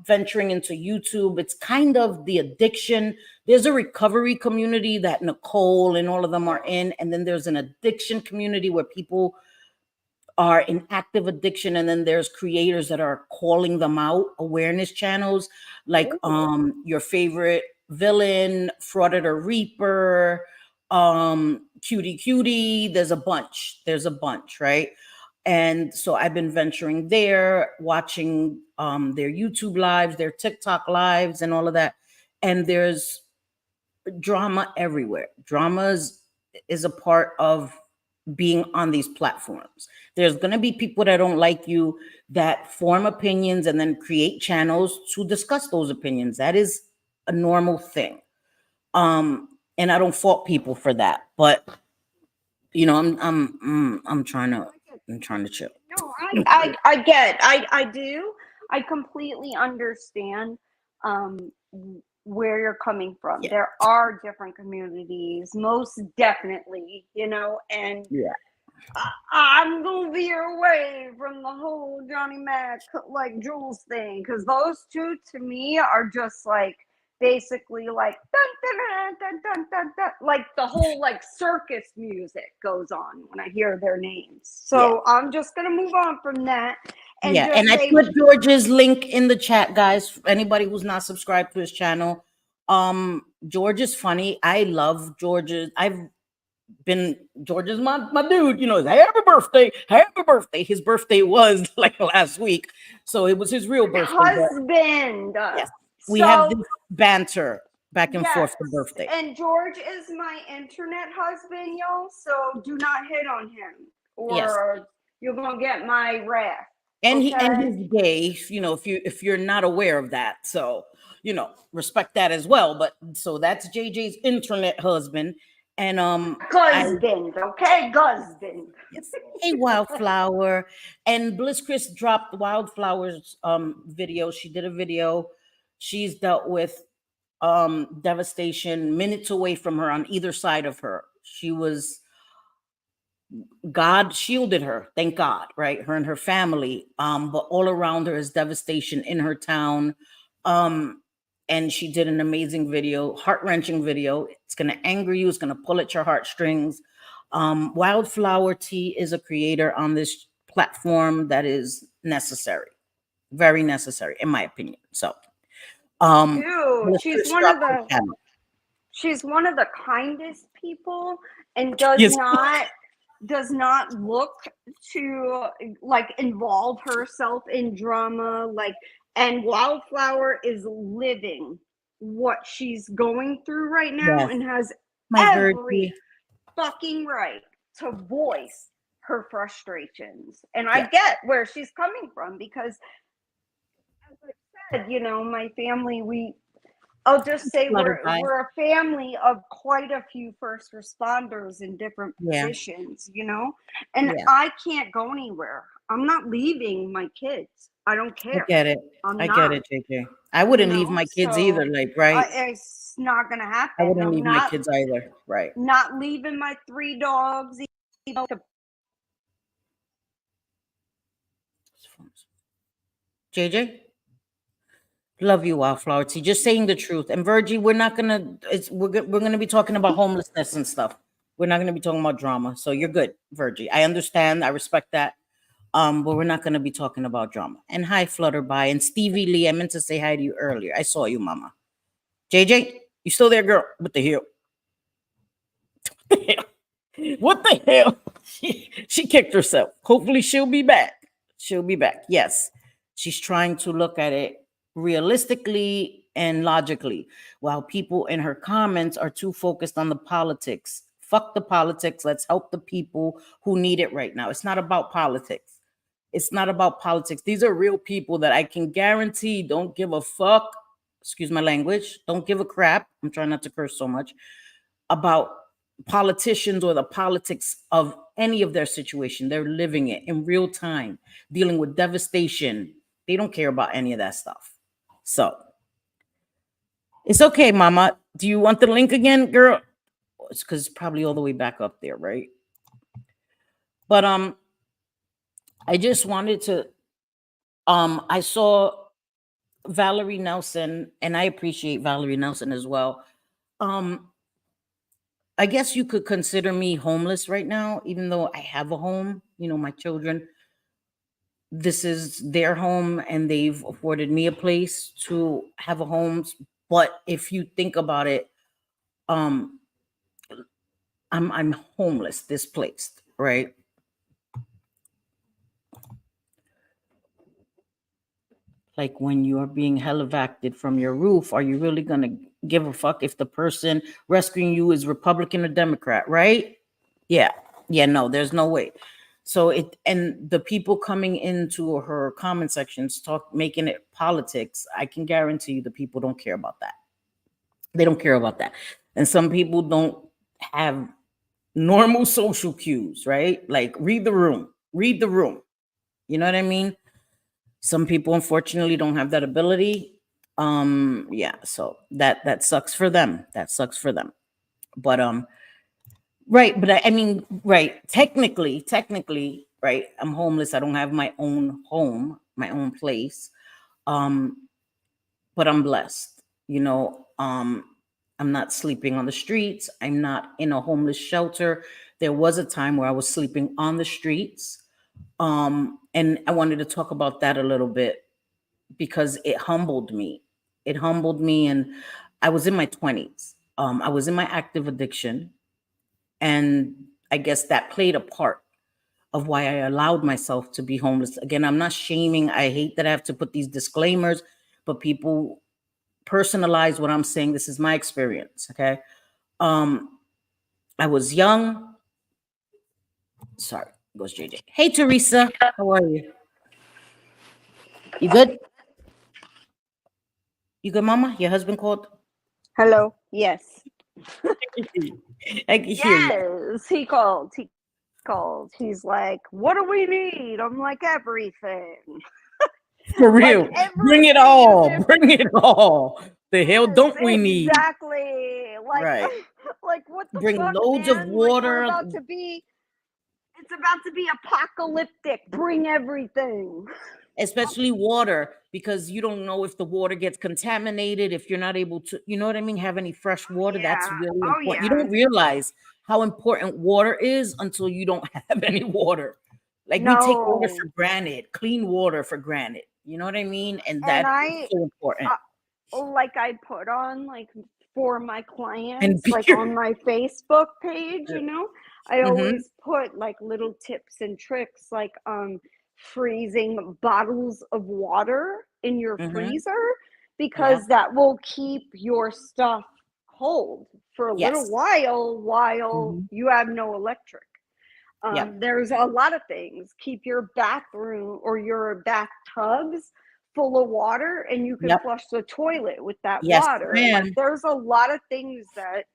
venturing into YouTube. It's kind of the addiction. There's a recovery community that Nicole and all of them are in, and then there's an addiction community where people are in active addiction, and then there's creators that are calling them out, awareness channels like your favorite villain, Frauditor Reaper, Cutie. There's a bunch, right? And so I've been venturing there, watching their YouTube lives, their TikTok lives, and all of that. And there's drama everywhere. Is a part of being on these platforms. There's going to be people that don't like you that form opinions and then create channels to discuss those opinions. That is a normal thing. And I don't fault people for that, but I'm trying to chill. No, I get. I do. I completely understand where you're coming from. Yeah. There are different communities, most definitely, and Yeah. I'm gonna veer away from the whole Johnny Mac like Jules thing because those two to me are just like basically like dun, dun, dun, dun, dun, dun, like the whole like circus music goes on when I hear their names. So I'm just gonna move on from that and Yeah, just and I say put George's link in the chat, guys. Anybody who's not subscribed to his channel, George is funny. I love George's. George is my dude. You know, happy birthday, happy birthday. His birthday was like last week, so it was his real birthday. husband. Yes, we So, have this banter back and forth yes, for birthday. and George is my internet husband, y'all. So do not hit on him, or Yes. you're gonna get my wrath. And Okay? he's gay, you know, if you're not aware of that. So, you know, respect that as well. But so that's JJ's internet husband. And Husband, okay, husband. yes. Hey Wildflower. And Bliss Chris dropped Wildflower's video. She did a video. She's dealt with devastation minutes away from her on either side of her. She was God shielded her, thank God, right? Her and her family. But all around her is devastation in her town. And she did an amazing video, heart-wrenching video. It's gonna anger you, it's gonna pull at your heartstrings. Wildflower Tea is a creator on this platform that is necessary, very necessary, in my opinion. So Dude, she's one of the kindest people and Yes. does not look to like involve herself in drama, like, and Wildflower is living what she's going through right now. Yes. And has My every Virgie. fucking right to voice her frustrations. And Yeah. I get where she's coming from because, as I said, you know, my family, I'll just say we're a family of quite a few first responders in different positions, you know, and I can't go anywhere. I'm not leaving my kids. I don't care. I get it. I get it, JJ. I wouldn't leave my kids either, like, right? It's not gonna happen. I wouldn't leave my kids either, right? Not leaving my 3 dogs. JJ? Love you, Wildflower Tea. Just saying the truth. And Virgie, we're not gonna. We're gonna be talking about homelessness and stuff. We're not gonna be talking about drama. So you're good, Virgie. I understand. I respect that. But we're not gonna be talking about drama. And hi, Flutterby and Stevie Lee. I meant to say hi to you earlier. I saw you, Mama. JJ, you still there, girl? What the hell? What the hell? What the hell? She kicked herself. Hopefully, she'll be back. She'll be back. Yes, she's trying to look at it realistically and logically, while people in her comments are too focused on the politics. Fuck the politics. Let's help the people who need it right now. It's not about politics. It's not about politics. These are real people that I can guarantee don't give a fuck. Excuse my language. Don't give a crap. I'm trying not to curse so much about politicians or the politics of any of their situation. They're living it in real time, dealing with devastation. They don't care about any of that stuff. So it's okay, Mama. Do you want the link again, girl? It's because it's probably all the way back up there, right? But I just wanted to I saw Valerie Nelson, and I appreciate Valerie Nelson as well. I guess you could consider me homeless right now, even though I have a home. You know, my children, this is their home and they've afforded me a place to have a home. But if you think about it, I'm homeless, displaced, right? Like when you're being helevacted from your roof, are you really gonna give a fuck if the person rescuing you is Republican or Democrat, right? Yeah, no, there's no way. So and the people coming into her comment sections making it politics, I can guarantee you the people don't care about that. They don't care about that. And some people don't have normal social cues, right? Like read the room. You know what I mean? Some people unfortunately don't have that ability. Yeah, so that sucks for them. But right, but I mean, right, technically, right, I'm homeless. I don't have my own home, my own place. But I'm blessed. You know, I'm not sleeping on the streets. I'm not in a homeless shelter. There was a time where I was sleeping on the streets. And I wanted to talk about that a little bit because it humbled me. It humbled me. And I was in my 20s. I was in my active addiction. And I guess that played a part of why I allowed myself to be homeless. Again, I'm not shaming. I hate that I have to put these disclaimers, but people personalize what I'm saying. This is my experience. Okay. I was young. Sorry, goes JJ. Hey, Teresa. How are you? You good? You good, mama? Your husband called? Hello. Yes. I can hear you. Yes. He called. He called. He's like, "What do we need?" I'm like, "Everything." For Like real. Bring it everything all. is Bring it all. The hell Yes, don't we need? exactly. Like, Right. like what the Bring fuck, loads of man? Like we're water. about to be. It's about to be apocalyptic. Bring everything. Especially water, because you don't know if the water gets contaminated, if you're not able to, you know what I mean, have any fresh water. That's Yeah. really Oh important. You yeah. don't realize how important water is until you don't have any water. Like we take water No. for granted, clean water for granted. You know what I mean? And And that is so important. like I put on like for my And clients, like beer. on my Facebook page, I Mm-hmm. always put like little tips and tricks, like freezing bottles of water in your Mm-hmm. freezer, Yeah. because that will keep your stuff cold for a little Yes. while Mm-hmm. you have no electric. Yep. There's a lot of things. Keep your bathroom or your bathtubs full of water, and you can Yep. flush the toilet with that Yes, water. Like ma'am. there's a lot of things that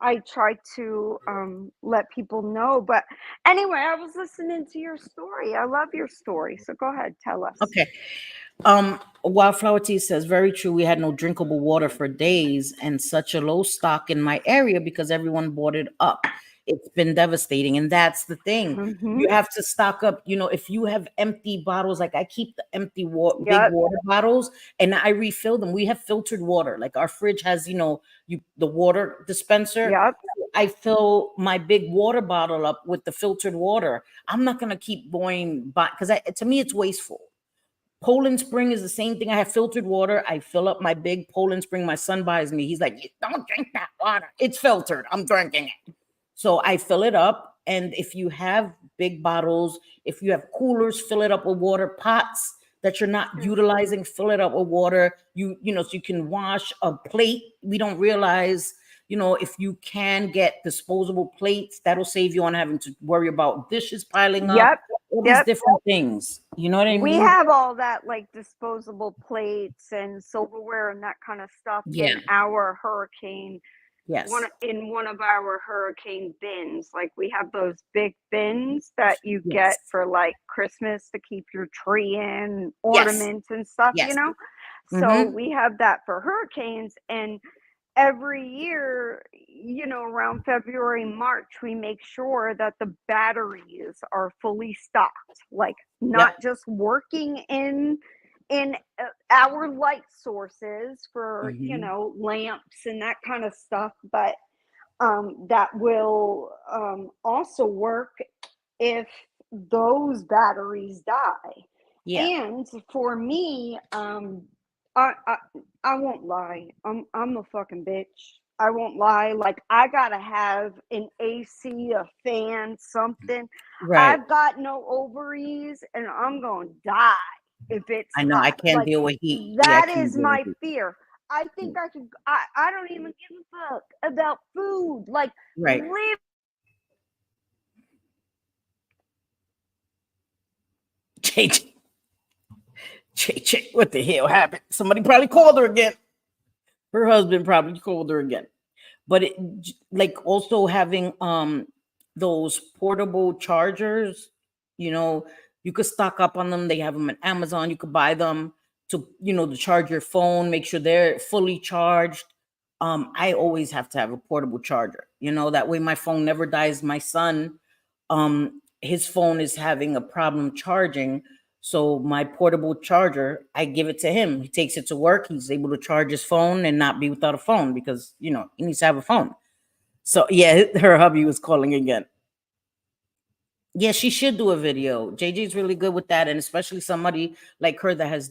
I try to let people know. But anyway, I was listening to your story. I love your story. So go ahead, tell us. Okay. Wildflower Tea says, very true. We had no drinkable water for days and such a low stock in my area because everyone bought it up. It's been devastating. And that's the thing. Mm-hmm. You have to stock up. You know, if you have empty bottles, like I keep the empty big Yep. water bottles and I refill them. We have filtered water. Like our fridge has, the water dispenser. Yep. I fill my big water bottle up with the filtered water. I'm not going to keep going by because to me, it's wasteful. Poland Spring is the same thing. I have filtered water. I fill up my big Poland Spring. My son buys me. He's like, don't drink that water. It's filtered. I'm drinking it. So I fill it up. And if you have big bottles, if you have coolers, fill it up with water. Pots that you're not utilizing, fill it up with water. So you can wash a plate. We don't realize, if you can get disposable plates, that'll save you on having to worry about dishes piling up, Yep. all these Yep. different things. You know what I We mean? have all that, like disposable plates and silverware and that kind of stuff Yeah. in our hurricane. Yes. One of our hurricane bins. Like we have those big bins that you Yes. get for like Christmas to keep your tree in, Yes. ornaments and stuff, Yes. So Mhm. we have that for hurricanes. And every year, around February, March, we make sure that the batteries are fully stocked, like not Yep. just working in our light sources for Mhm. lamps and that kind of stuff, but that will also work if those batteries die. Yeah. And for me, I, I I won't lie. I'm a fucking bitch. I won't lie. Like I gotta have an AC, a fan, something. Right. I've got no ovaries, and I'm gonna die if it's I know. I hot. can't Like deal with heat. Yeah, I that can't is deal with my heat. fear. I think I could. I don't even give a fuck about food. Like Right. live. JJ. JJ. What the hell happened? Somebody probably called her again. Her husband probably called her again. But like also having those portable chargers, you could stock up on them. They have them on Amazon. You could buy them to charge your phone, make sure they're fully charged. I always have to have a portable charger, that way my phone never dies. My son, his phone is having a problem charging. So my portable charger, I give it to him. He takes it to work. He's able to charge his phone and not be without a phone because, you know, he needs to have a phone. So yeah, her hubby was calling again. Yeah, she should do a video. JJ's really good with that, and especially somebody like her that has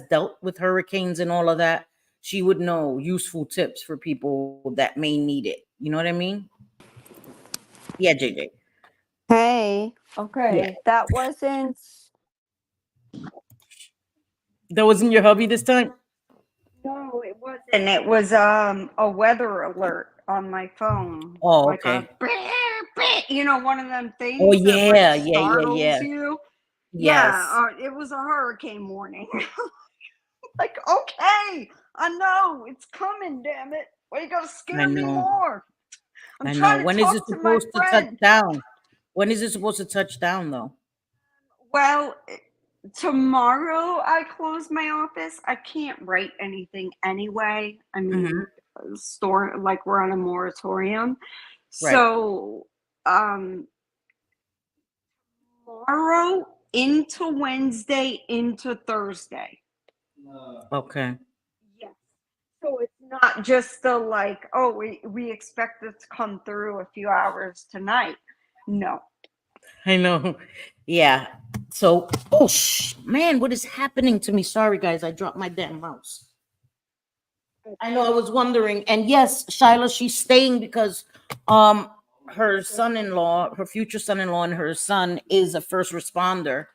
dealt with hurricanes and all of that. She would know useful tips for people that may need it. You know what I mean? Yeah, JJ. Hey, Yeah. okay, that wasn't. That wasn't your hubby this time? No, it wasn't. And it was a weather alert on my phone, Oh, like okay. you know, one of them Oh things that like yeah, yeah, yeah, startles yeah. you. Yes. Yeah, it was a hurricane warning. Like, okay, I know it's coming. Damn it! Why you gotta I scare me know. more? I'm I know. trying to When is it talk to my supposed to touch friend. down? When is it supposed to touch down though? Well, tomorrow I close my office. I can't write anything anyway. I Hmm. mean, store like we're on a moratorium. Right. So, tomorrow into Wednesday into Thursday. Okay. Yes. So it's not just the like, oh, we expect it to come through a few hours tonight. No. I know. Yeah. So, oh man, what is happening to me? Sorry, guys, I dropped my damn mouse. I know. I was wondering, and yes, Shyla, she's staying because, her son-in-law, her future son-in-law, and her son is a first responder,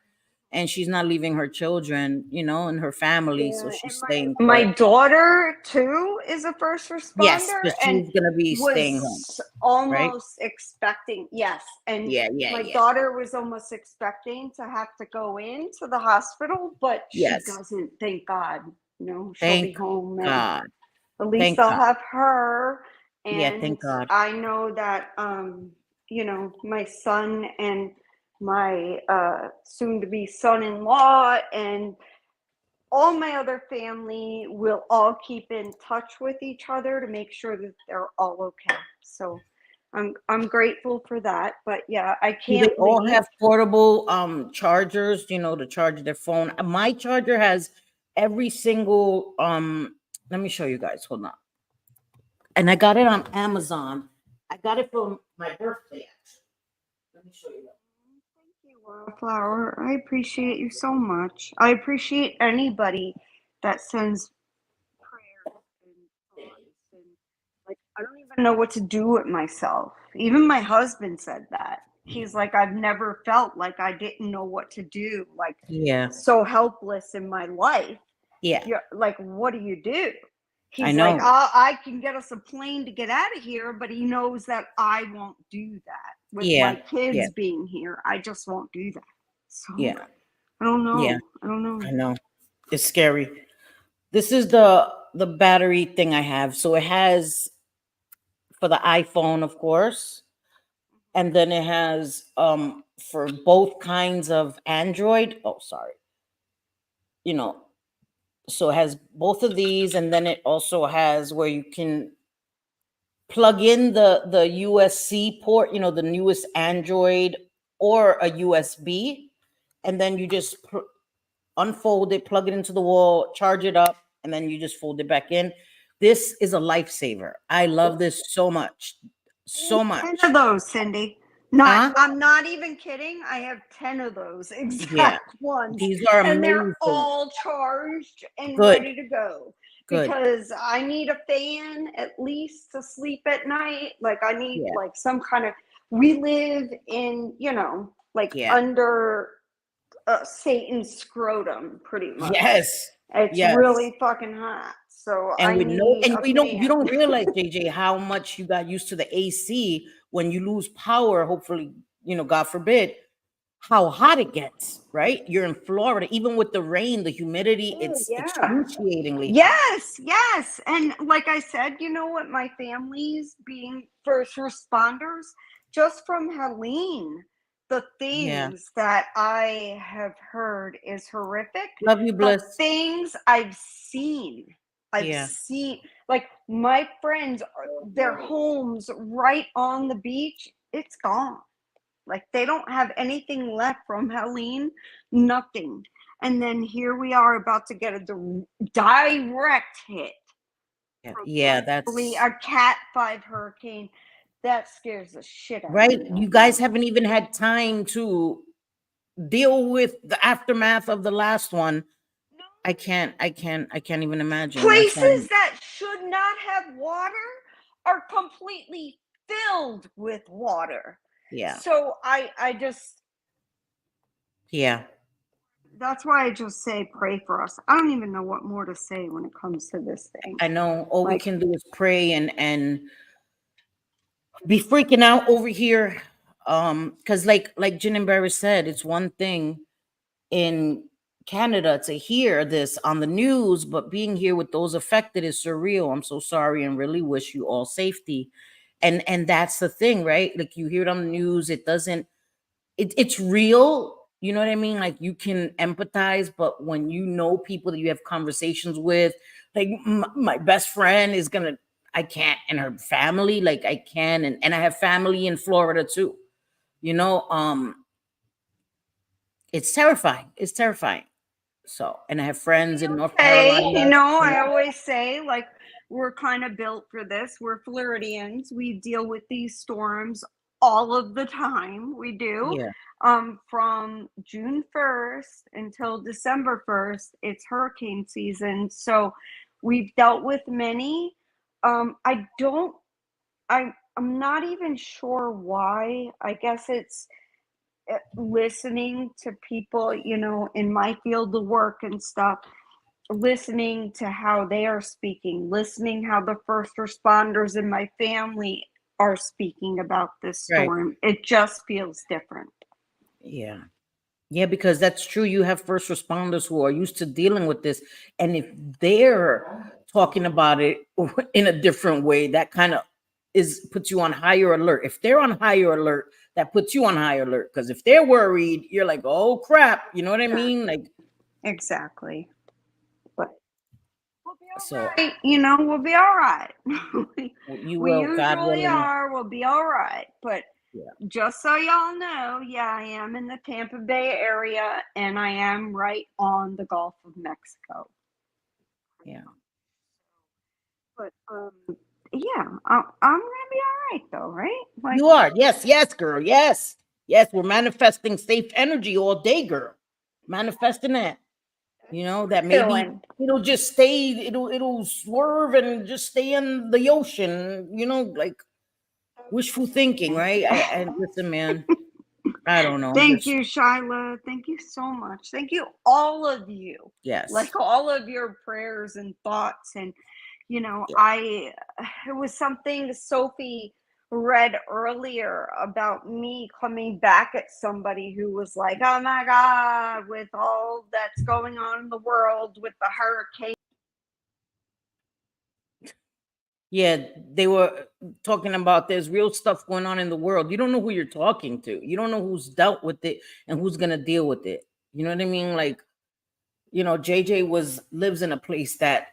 and she's not leaving her children, you know, and her family, so Yeah, she's and staying my put. daughter too is a first Yes, responder but and she's gonna be staying home, was right? almost expecting, yes, and Yeah, yeah, my yeah. daughter was almost expecting to have to go into the hospital, but she Yes. doesn't. Thank God, you know, she'll be Thank home, and God. at least Thank I'll God. have her. Yeah, And thank God. I know that you know, my son and my soon to be son-in-law and all my other family will all keep in touch with each other to make sure that they're all okay. So I'm grateful for that. But yeah, I Do they can't all leave. have portable chargers, you know, to charge their phone? My charger has every single let me show you guys. Hold on. And I got it on Amazon. I got it for my birthday actually. Let me show you that. Thank you, Wildflower. I appreciate you so much. I appreciate anybody that sends prayers and thoughts and like I don't even know what to do with myself. Even my husband said that. He's like, I've never felt like I didn't know what to do, like Yeah. so helpless in my life. Yeah. You're like, what do you do? I He's like, know. I can get us a plane to get out of here, but he knows that I won't do that with my Yeah. Yeah. kids being here. I just won't do that. So Yeah. I don't Yeah. know. I don't know. I know. It's scary. This is the battery thing I have. So it has for the iPhone, of course, and then it has for both kinds of Android. Oh, sorry. You know, so it has both of these, and then it also has where you can plug in the USB port, you know, the newest Android or a USB, and then you just unfold it, plug it into the wall, charge it up, and then you just fold it back in. This is a lifesaver. I love this so much. I So have much. 10 of those, Cindy. Not, Huh? I'm not even kidding. I have 10 of those Yeah. exact ones, These are and they're amazing. all charged and Good. ready to go Good. because I need a fan at least to sleep at night. Like, I need Yeah. like some kind of, we live in, you know, like Yeah. under Satan's scrotum, pretty much. Yes. It's Yes. really fucking hot. So And I with no, need and a you fan. don't realize, JJ, how much you got used to the AC when you lose power. Hopefully, you know, God forbid, how hot it gets. Right? You're in Florida, even with the rain, the humidity, Oh, it's yeah. excruciatingly hot. Yes, yes. And like I said, you know what? My family's being first responders, just from Helene, the Yeah. things that I have heard is horrific. Love you, The Bliss. things I've seen, Yeah. like my friends, their homes right on the beach, it's gone. Like they don't have anything left from Helene, nothing. And then here we are about to get a direct hit. Yeah, that's A Cat 5 hurricane. That scares the shit out of right. me. You guys haven't even had time to deal with the aftermath of the last one. I can't even imagine. Places that should not have water are completely filled with water. Yeah. So I just, yeah. that's why I just say pray for us. I don't even know what more to say when it comes to this thing. I know all we Like- can do is pray and be freaking out over here. Because like Jen and Barry said, it's one thing in Canada to hear this on the news, but being here with those affected is surreal. I'm so sorry and really wish you all safety. And that's the thing, right? Like you hear it on the news, it doesn't, it's real. You know what I mean? Like you can empathize, but when you know people that you have conversations with, like my best friend is gonna, I can't, and her family, like I can, and I have family in Florida too. You know, it's terrifying. It's terrifying. So, and I have friends in North Carolina. You know, I always say, like, we're kind of built for this. We're Floridians. We deal with these storms all of the time. We do. Yeah. From June 1st until December 1st, it's hurricane season. So we've dealt with many. I'm not even sure why. I guess it's listening to people, you know, in my field of work and stuff, listening to how they are speaking, listening how the first responders in my family are speaking about this storm. Right. It just feels different. Yeah. Yeah, because that's true. You have first responders who are used to dealing with this. And if they're talking about it in a different way, that kind of puts you on higher alert. If they're on higher alert, that puts you on higher alert. Because if they're worried, you're like, oh crap. You know what I mean? Like, exactly. But we'll be all right. You know, we'll be all right. we usually are. We'll be all right. But yeah. Just so y'all know, yeah, I am in the Tampa Bay area and I am right on the Gulf of Mexico. Yeah. But yeah, I'm gonna be all right though, right? Like, you are. Yes, girl. Yes. We're manifesting safe energy all day, girl. Manifesting that. You know, that maybe it'll just stay, it'll swerve and just stay in the ocean, you know, like wishful thinking, right? And listen, man, I don't know. Thank you, Shyla. Thank you so much. Thank you, all of you. Yes. Like all of your prayers and thoughts. And, you know, it was something Sophie read earlier about me coming back at somebody who was like, oh my God, with all that's going on in the world with the hurricane. Yeah, they were talking about there's real stuff going on in the world. You don't know who you're talking to. You don't know who's dealt with it and who's going to deal with it. You know what I mean? Like, you know, JJ lives in a place that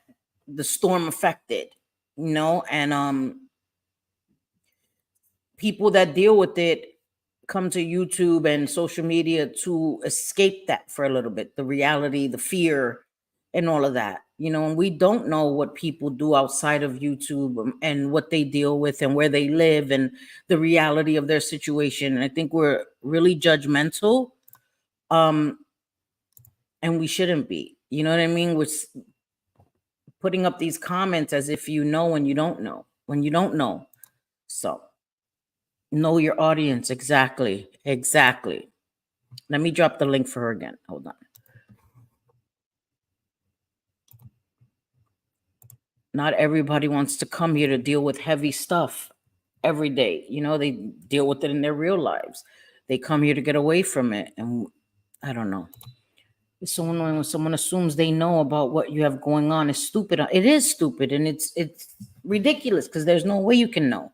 the storm affected, you know, and people that deal with it come to YouTube and social media to escape that for a little bit, the reality, the fear, and all of that, you know. And we don't know what people do outside of YouTube and what they deal with and where they live and the reality of their situation. And I think we're really judgmental, and we shouldn't be. You know what I mean? We're putting up these comments as if you know when you don't know, So know your audience. Exactly. Let me drop the link for her again. Hold on. Not everybody wants to come here to deal with heavy stuff every day. You know, they deal with it in their real lives. They come here to get away from it. And I don't know. It's so annoying when someone assumes they know about what you have going on. It's stupid. It is stupid. And it's ridiculous because there's no way you can know.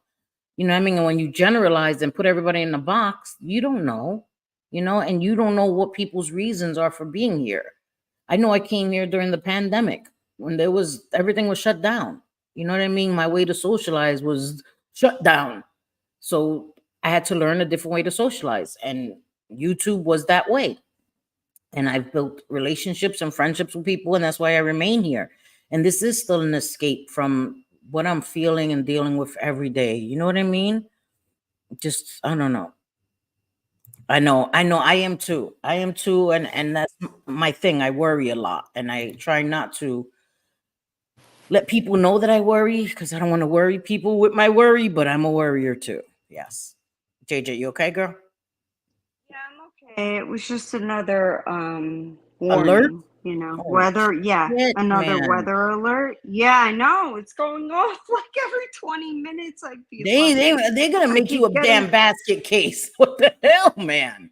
You know what I mean? And when you generalize and put everybody in a box, you don't know, you know, and you don't know what people's reasons are for being here. I know I came here during the pandemic when everything was shut down. You know what I mean? My way to socialize was shut down. So I had to learn a different way to socialize, and YouTube was that way. And I've built relationships and friendships with people, and that's why I remain here. And this is still an escape from what I'm feeling and dealing with every day. You know what I mean? Just, I don't know. I know, I am too. I am too, and that's my thing. I worry a lot, and I try not to let people know that I worry because I don't want to worry people with my worry, but I'm a worrier too. Yes. JJ, you okay, girl? Yeah, I'm okay. It was just another Alert? warning, you know, Oh weather. Yeah, shit, another man. weather alert. Yeah, I know. It's going off like every 20 minutes. I feel They like they they're gonna I make you keep a getting damn basket case. What the hell, man?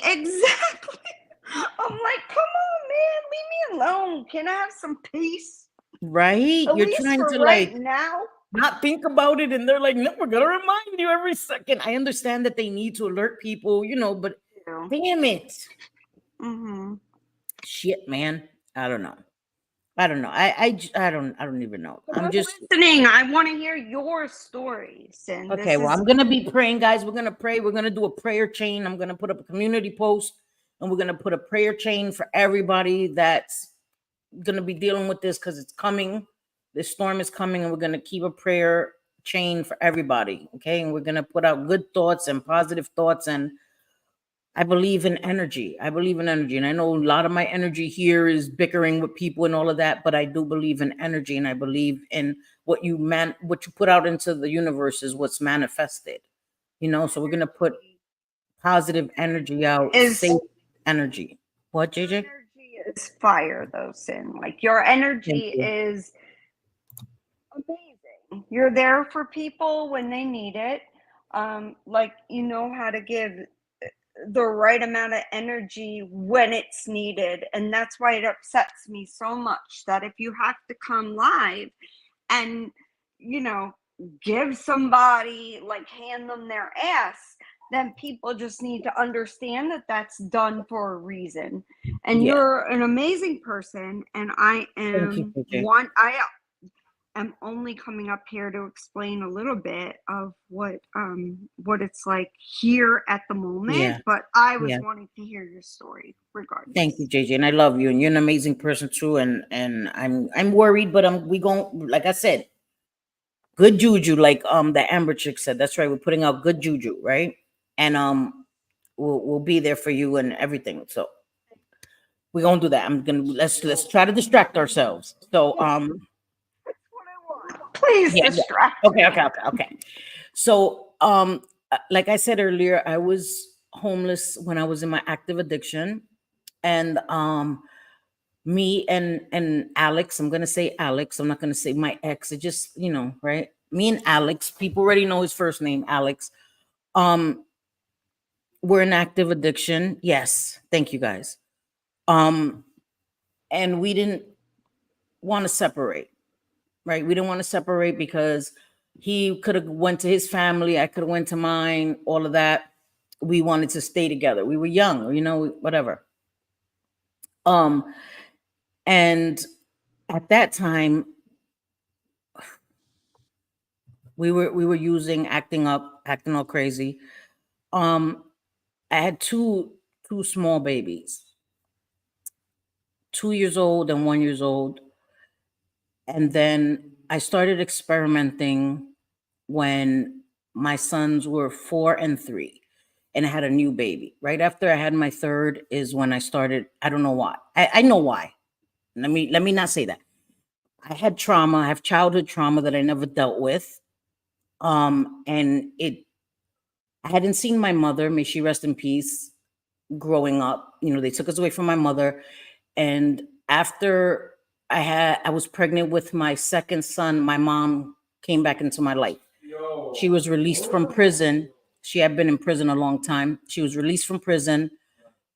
exactly. I'm like, come on, man, leave me alone. Can I have some peace? Right? At You're least trying for to right like now. not think about it, and they're like, no, we're gonna remind you every second. I understand that they need to alert people, but damn it. Mm-hmm. Shit, man. I don't know. I don't know. I don't even know. I'm Who's just listening? I want to hear your stories. And okay. this Well, is I'm gonna be praying, guys. We're gonna pray. We're gonna do a prayer chain. I'm gonna put up a community post, and we're gonna put a prayer chain for everybody that's gonna be dealing with this because it's coming. This storm is coming, and we're gonna keep a prayer chain for everybody. Okay, and we're gonna put out good thoughts and positive thoughts. And I believe in energy. I believe in energy, and I know a lot of my energy here is bickering with people and all of that. But I do believe in energy, and I believe in what you put out into the universe is what's manifested. So we're gonna put positive energy out, is safe energy. What, JJ? energy is fire, though, Sin. Like your Thank energy you. is amazing. You're there for people when they need it. Like you know how to give the right amount of energy when it's needed. And that's why it upsets me so much that if you have to come live and, you know, give somebody, like hand them their ass, then people just need to understand that that's done for a reason. And Yeah. you're an amazing person. And I Thank you, am JJ. I'm only coming up here to explain a little bit of what it's like here at the moment. Yeah. But I was Yeah. wanting to hear your story regardless. Thank you, JJ. And I love you. And you're an amazing person too. And I'm worried, but we gon' like I said, good juju, like the Amber chick said. That's right. We're putting out good juju, right? And we'll be there for you and everything. So we're gonna do that. I'm gonna let's try to distract ourselves. So That's what I want. Please yeah. distract Okay, me. okay. So like I said earlier, I was homeless when I was in my active addiction. And me and Alex, I'm gonna say Alex, I'm not gonna say my ex. It just, right? Me and Alex, people already know his first name, Alex. We're in active addiction. Yes, thank you guys. And we didn't want to separate, right? We didn't want to separate because he could have went to his family, I could have went to mine, all of that. We wanted to stay together. We were young, whatever. And at that time, we were using, acting up, acting all crazy. I had two small babies, 2 years old and 1 years old. And then I started experimenting when my sons were 4 and 3, and I had a new baby. Right after I had my third is when I started. I don't know why. I know why. Let me not say that. I had trauma. I have childhood trauma that I never dealt with. And I hadn't seen my mother, may she rest in peace, growing up. They took us away from my mother. And after I was pregnant with my second son, my mom came back into my life. She was released from prison. She had been in prison a long time. She was released from prison,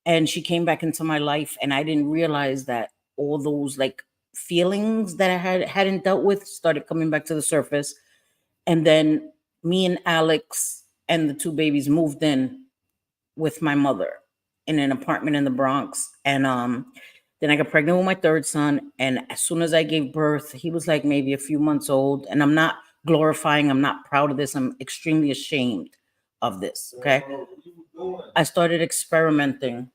and she came back into my life. And I didn't realize that all those like feelings that I hadn't dealt with started coming back to the surface. And then me and Alex and the two babies moved in with my mother in an apartment in the Bronx. And then I got pregnant with my third son. And as soon as I gave birth, he was like maybe a few months old. And I'm not glorifying, I'm not proud of this. I'm extremely ashamed. of this. Okay. I started experimenting.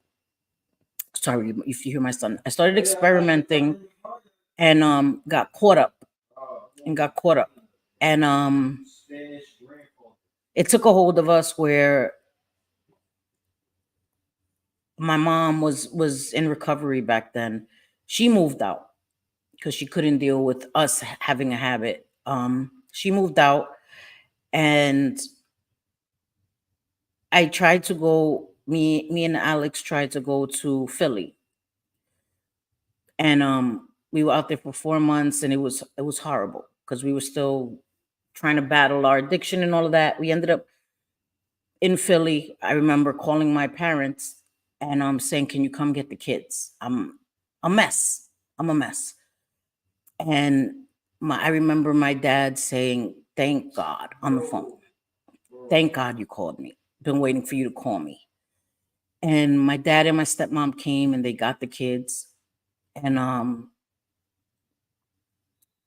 Sorry if you hear my son. I started experimenting and got caught up and got caught up. And it took a hold of us where my mom was in recovery back then. She moved out because she couldn't deal with us having a habit. She moved out, and I tried to go. Me and Alex tried to go to Philly, and we were out there for 4 months, and it was horrible because we were still trying to battle our addiction and all of that. We ended up in Philly. I remember calling my parents and saying, "Can you come get the kids? I'm a mess. I'm a mess." And I remember my dad saying, "Thank God," on the phone. "Thank God you called me. Been waiting for you to call me." And my dad and my stepmom came and they got the kids. And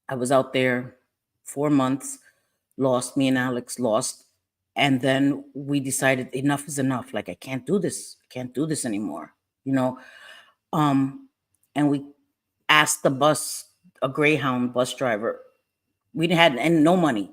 I was out there 4 months, lost. Me and Alex lost. And then we decided enough is enough. Like, I can't do this. I can't do this anymore. You know? And we asked a Greyhound bus driver. We had no money.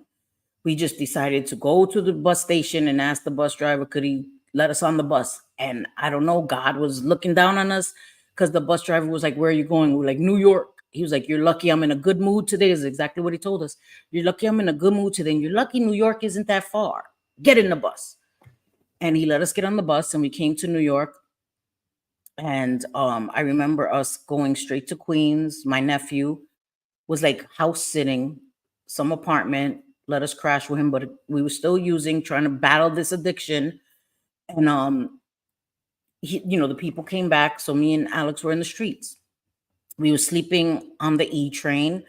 We just decided to go to the bus station and ask the bus driver, could he let us on the bus? And I don't know, God was looking down on us because the bus driver was like, "Where are you going?" We were like, "New York." He was like, "You're lucky I'm in a good mood today." Is exactly what he told us. "You're lucky I'm in a good mood today. And you're lucky New York isn't that far. Get in the bus." And he let us get on the bus and we came to New York. And I remember us going straight to Queens. My nephew was like house sitting some apartment, let us crash with him, but we were still trying to battle this addiction. And the people came back, so me and Alex were in the streets. We were sleeping on the E train,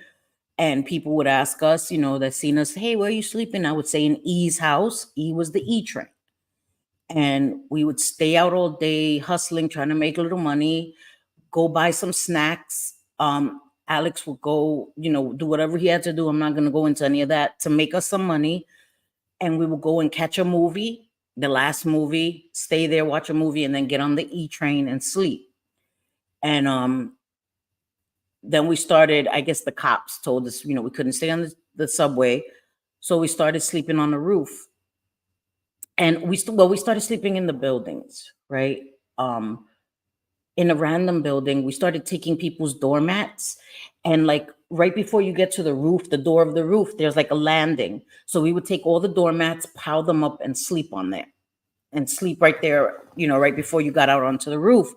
and people would ask us, that seen us, "Hey, where are you sleeping?" I would say in E's house. E was the E train. And we would stay out all day hustling, trying to make a little money, go buy some snacks. Alex would go, do whatever he had to do. I'm not going to go into any of that, to make us some money. And we would go and catch a movie, the last movie, stay there, watch a movie, and then get on the E train and sleep. And then we started, I guess the cops told us, we couldn't stay on the subway. So we started sleeping on the roof. And we started sleeping in the buildings, right? In a random building, we started taking people's doormats, and like right before you get to the roof, the door of the roof, there's like a landing. So we would take all the doormats, pile them up, and sleep on there, and sleep right there, right before you got out onto the roof.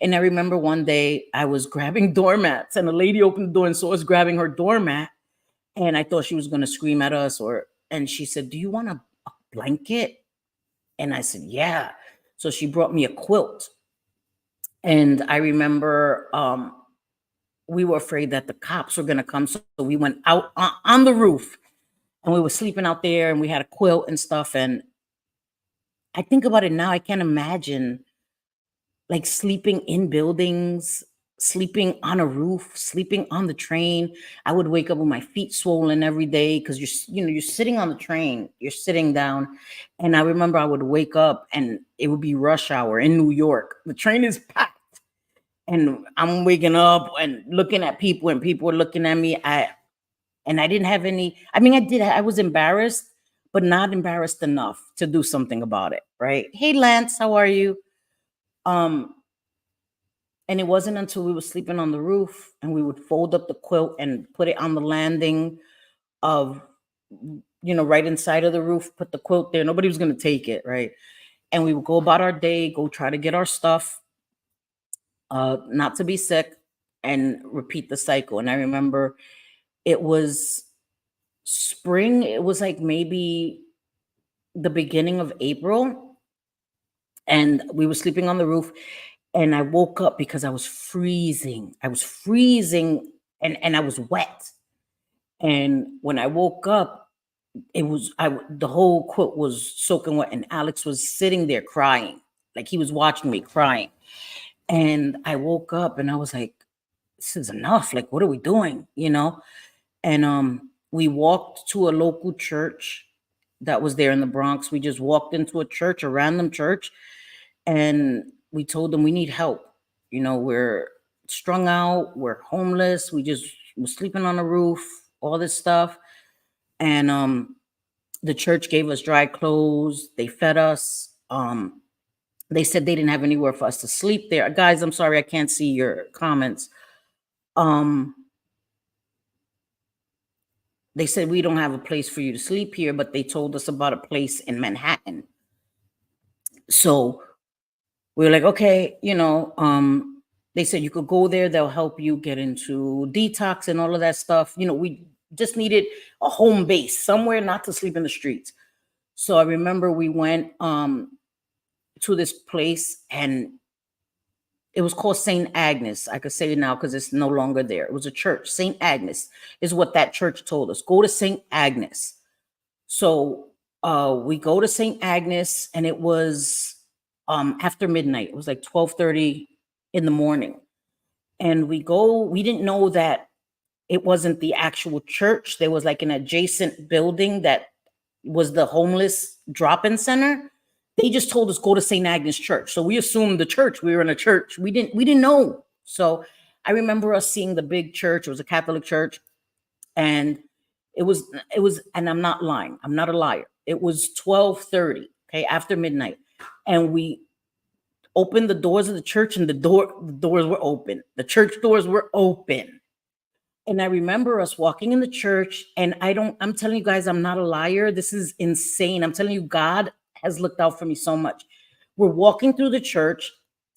And I remember one day I was grabbing doormats, and a lady opened the door and saw us grabbing her doormat, and I thought she was going to scream at us, and she said, "Do you want a blanket?" And I said, "Yeah." So she brought me a quilt. And I remember we were afraid that the cops were going to come. So we went out on the roof, and we were sleeping out there, and we had a quilt and stuff. And I think about it now, I can't imagine like sleeping in buildings, sleeping on a roof, sleeping on the train. I would wake up with my feet swollen every day because you're sitting on the train, you're sitting down. And I remember I would wake up and it would be rush hour in New York. The train is packed. And I'm waking up and looking at people, and people were looking at me. I didn't have any, I was embarrassed, but not embarrassed enough to do something about it, right? "Hey, Lance, how are you?" And it wasn't until we were sleeping on the roof and we would fold up the quilt and put it on the landing of, right inside of the roof, put the quilt there. Nobody was going to take it, right? And we would go about our day, go try to get our stuff, not to be sick, and repeat the cycle. And I remember it was spring. It was like maybe the beginning of April, and we were sleeping on the roof, and I woke up because I was freezing. I was freezing, and I was wet. And when I woke up, the whole quilt was soaking wet, and Alex was sitting there crying, like he was watching me crying. And I woke up and I was like, "This is enough. Like, what are we doing?" And we walked to a local church that was there in the Bronx. We just walked into a church, a random church, and we told them we need help. You know, we're strung out, we're homeless, we're sleeping on the roof, all this stuff. And the church gave us dry clothes, they fed us. They said they didn't have anywhere for us to sleep there. Guys, I'm sorry, I can't see your comments. They said we don't have a place for you to sleep here, but they told us about a place in Manhattan. So we were like, okay, you know, they said you could go there, they'll help you get into detox and all of that stuff. You know, we just needed a home base, somewhere not to sleep in the streets. So I remember we went to this place, and it was called St. Agnes. I could say it now because it's no longer there. It was a church. St. Agnes is what that church told us. Go to St. Agnes. So we go to St. Agnes, and it was after midnight. It was like 12:30 in the morning. And we didn't know that it wasn't the actual church. There was like an adjacent building that was the homeless drop-in center. They just told us go to St. Agnes Church. So we assumed the church. We were in a church. We didn't know. So I remember us seeing the big church. It was a Catholic church. And it was, and I'm not lying. I'm not a liar. It was 12:30, okay, after midnight. And we opened the doors of the church, and the doors were open. The church doors were open. And I remember us walking in the church, and I'm telling you guys, I'm not a liar. This is insane. I'm telling you, God has looked out for me so much. We're walking through the church,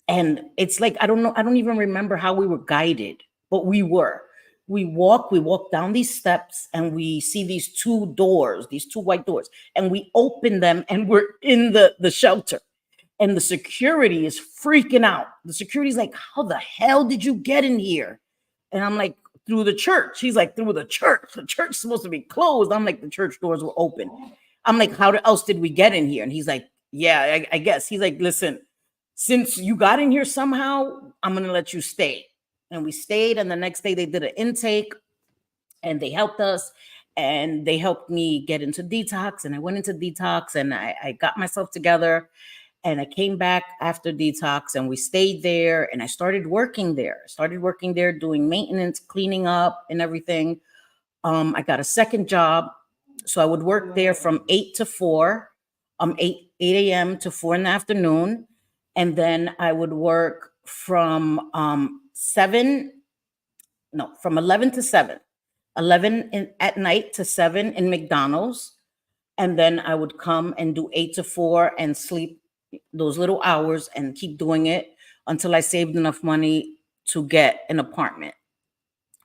and it's like, I don't even remember how we were guided, but we were. We walk down these steps, and we see these two white doors, and we open them, and we're in the shelter. And the security is freaking out. The security's like, how the hell did you get in here? And I'm like, through the church. He's like, through the church. The church is supposed to be closed. I'm like, the church doors were open. I'm like, how else did we get in here? And he's like, yeah, I guess. He's like, listen, since you got in here somehow, I'm going to let you stay. And we stayed. And the next day they did an intake, and they helped us, and they helped me get into detox. And I went into detox, and I got myself together, and I came back after detox, and we stayed there, and I started working there. Doing maintenance, cleaning up and everything. I got a second job. So I would work there from 8 to 4, 8 a.m. to 4 in the afternoon. And then I would work from 11 to 7, 11 at night to 7 in McDonald's. And then I would come and do 8 to 4 and sleep those little hours and keep doing it until I saved enough money to get an apartment.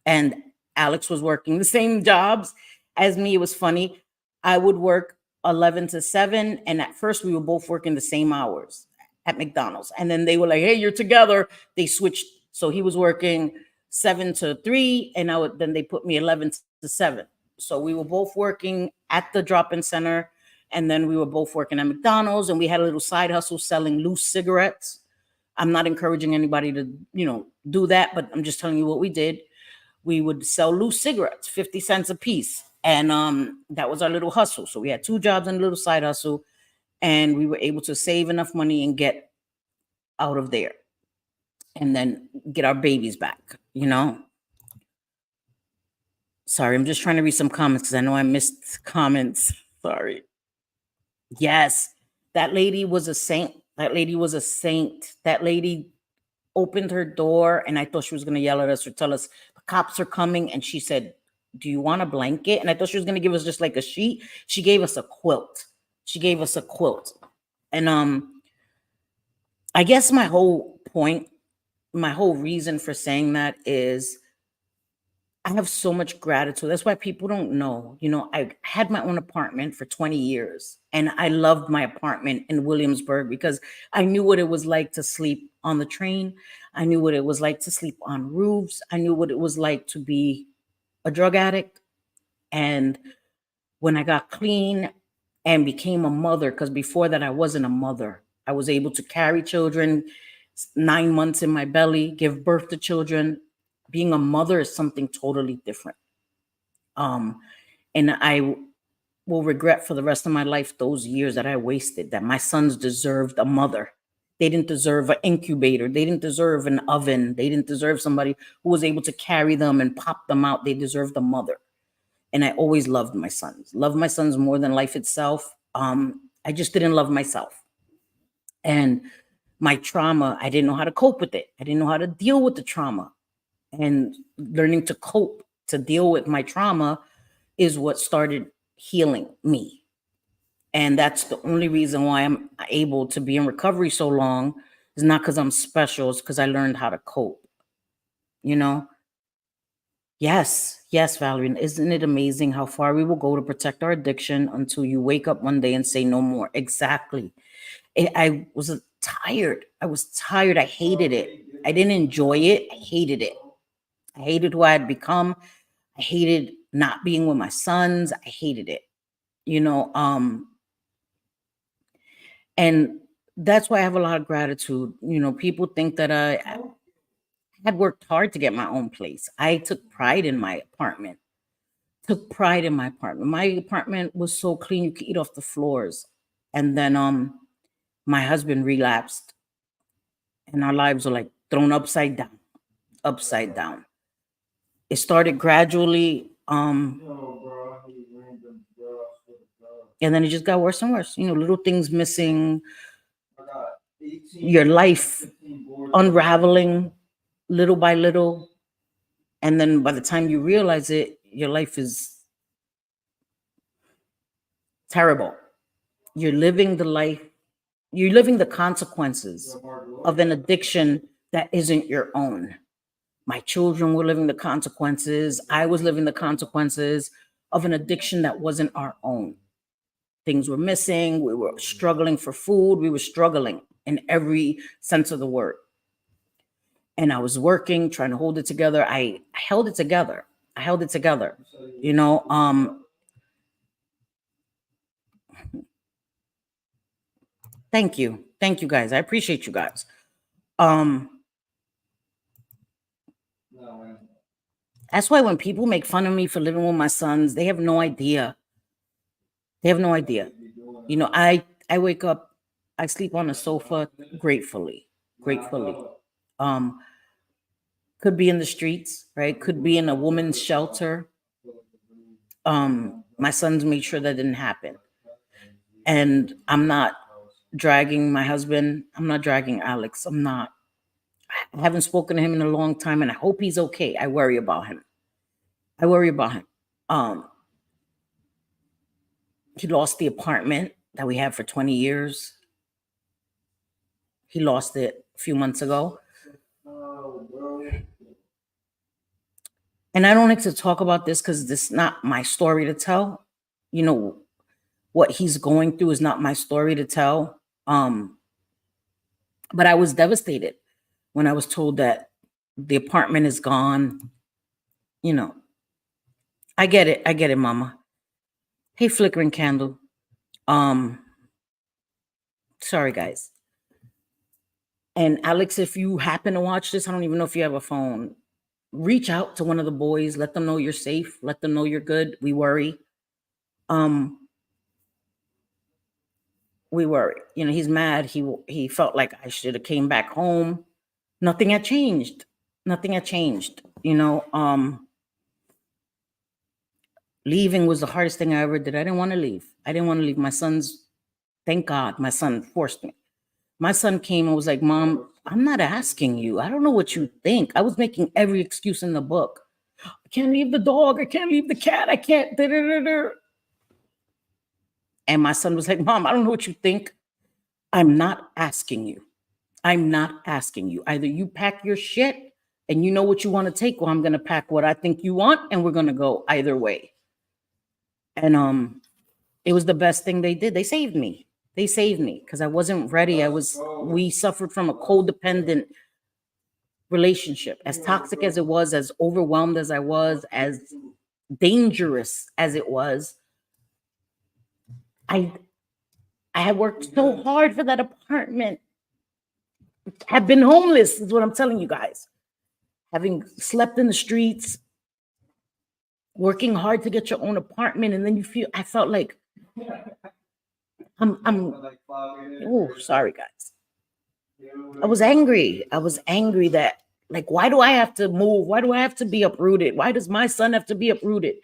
And Alex was working the same jobs as me. It was funny. I would work 11 to 7. And at first we were both working the same hours at McDonald's. And then they were like, hey, you're together. They switched. So he was working 7 to 3. And then they put me 11 to 7. So we were both working at the drop-in center. And then we were both working at McDonald's, and we had a little side hustle selling loose cigarettes. I'm not encouraging anybody to, do that, but I'm just telling you what we did. We would sell loose cigarettes, 50 cents a piece. And that was our little hustle. So we had 2 jobs and a little side hustle, and we were able to save enough money and get out of there and then get our babies back, Sorry, I'm just trying to read some comments because I know I missed comments. Sorry. Yes, that lady was a saint. That lady opened her door, and I thought she was going to yell at us or tell us the cops are coming. And she said, do you want a blanket? And I thought she was going to give us just like a sheet. She gave us a quilt. And I guess my whole reason for saying that is I have so much gratitude. That's why people don't know. I had my own apartment for 20 years, and I loved my apartment in Williamsburg because I knew what it was like to sleep on the train. I knew what it was like to sleep on roofs. I knew what it was like to be a drug addict. And when I got clean and became a mother, because before that I wasn't a mother, I was able to carry children, 9 months in my belly, give birth to children. Being a mother is something totally different. And will regret for the rest of my life those years that I wasted, that my sons deserved a mother. They didn't deserve an incubator. They didn't deserve an oven. They didn't deserve somebody who was able to carry them and pop them out. They deserved a mother. And I always loved my sons. Loved my sons more than life itself. I just didn't love myself. And my trauma, I didn't know how to cope with it. I didn't know how to deal with the trauma. And learning to cope, to deal with my trauma is what started healing me. And that's the only reason why I'm able to be in recovery so long. Is not because I'm special, it's because I learned how to cope. You know? Yes, Valerie. Isn't it amazing how far we will go to protect our addiction until you wake up one day and say no more? Exactly. I was tired. I was tired. I hated it. I didn't enjoy it. I hated it. I hated who I had become. I hated not being with my sons. I hated it. You know, and that's why I have a lot of gratitude. You know, people think that I had worked hard to get my own place. I took pride in my apartment. My apartment was so clean you could eat off the floors. And then my husband relapsed, and our lives were like thrown upside down. It started gradually, and then it just got worse and worse. You know, little things missing, your life unraveling little by little. And then by the time you realize it, your life is terrible. You're living the consequences of an addiction that isn't your own. My children were living the consequences. I was living the consequences of an addiction that wasn't our own. Things were missing. We were struggling for food. We were struggling in every sense of the word. And I was working, trying to hold it together. I held it together. You know, thank you guys. I appreciate you guys. That's why when people make fun of me for living with my sons, they have no idea. You know, I wake up, I sleep on the sofa gratefully. Could be in the streets, right? Could be in a woman's shelter. My sons made sure that didn't happen. And I'm not dragging my husband. I'm not dragging Alex. I haven't spoken to him in a long time, and I hope he's okay. I worry about him. He lost the apartment that we had for 20 years. He lost it a few months ago. And I don't like to talk about this because this is not my story to tell. You know, what he's going through is not my story to tell. But I was devastated when I was told that the apartment is gone. You know, I get it, Mama. Hey, flickering candle. Sorry, guys. And Alex, if you happen to watch this, I don't even know if you have a phone. Reach out to one of the boys. Let them know you're safe. Let them know you're good. We worry. We worry. You know, he's mad. He felt like I should have came back home. Nothing had changed. You know, leaving was the hardest thing I ever did. I didn't want to leave. My sons, thank God, my son forced me. My son came and was like, Mom, I'm not asking you. I don't know what you think. I was making every excuse in the book. I can't leave the dog. I can't leave the cat. I can't. And my son was like, Mom, I don't know what you think. I'm not asking you. Either you pack your shit and you know what you want to take, or I'm going to pack what I think you want, and we're going to go either way. And it was the best thing they did. They saved me because I wasn't ready. We suffered from a codependent relationship. As toxic as it was, as overwhelmed as I was, as dangerous as it was, I had worked so hard for that apartment. Have been homeless is what I'm telling you guys. Having slept in the streets, working hard to get your own apartment, and then I felt like I'm oh, sorry guys. I was angry. I was angry that, like, why do I have to move? Why do I have to be uprooted? Why does my son have to be uprooted?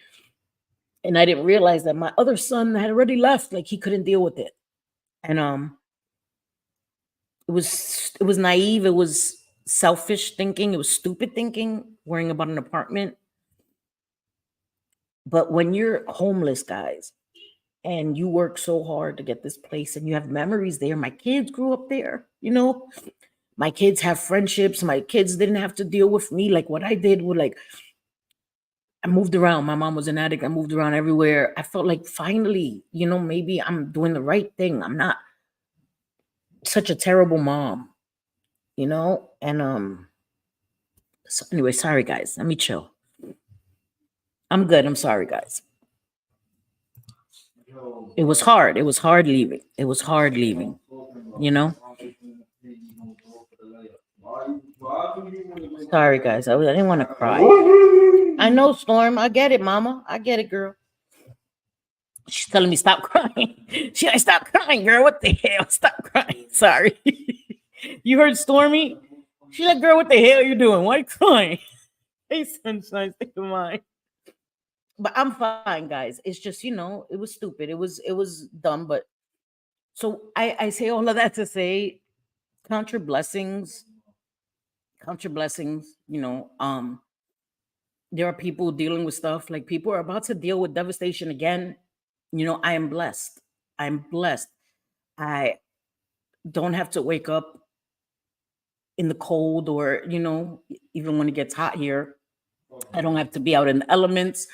And I didn't realize that my other son had already left. Like, he couldn't deal with it. And it was naive. It was selfish thinking. It was stupid thinking, worrying about an apartment. But when you're homeless, guys, and you work so hard to get this place and you have memories there, my kids grew up there, you know, my kids have friendships. My kids didn't have to deal with me like what I did. With, like, I moved around. My mom was an addict. I moved around everywhere. I felt like finally, you know, maybe I'm doing the right thing. I'm not such a terrible mom, you know? And so anyway, sorry guys. Let me chill. I'm good. I'm sorry, guys. It was hard. It was hard leaving. It was hard leaving, you know? Sorry, guys. I didn't want to cry. I know, Storm. I get it, Mama. I get it, girl. She's telling me stop crying. She like, stop crying, girl. What the hell? Stop crying. Sorry. You heard Stormy? She's like, girl, what the hell are you doing? Why are you crying? Hey, sunshine, think of mine. But I'm fine, guys. It's just, you know, it was stupid. It was dumb. But so I say all of that to say, count your blessings. Count your blessings. You know, there are people dealing with stuff. Like, people are about to deal with devastation again. You know, I am blessed. I'm blessed. I don't have to wake up in the cold, or, you know, even when it gets hot here. I don't have to be out in the elements.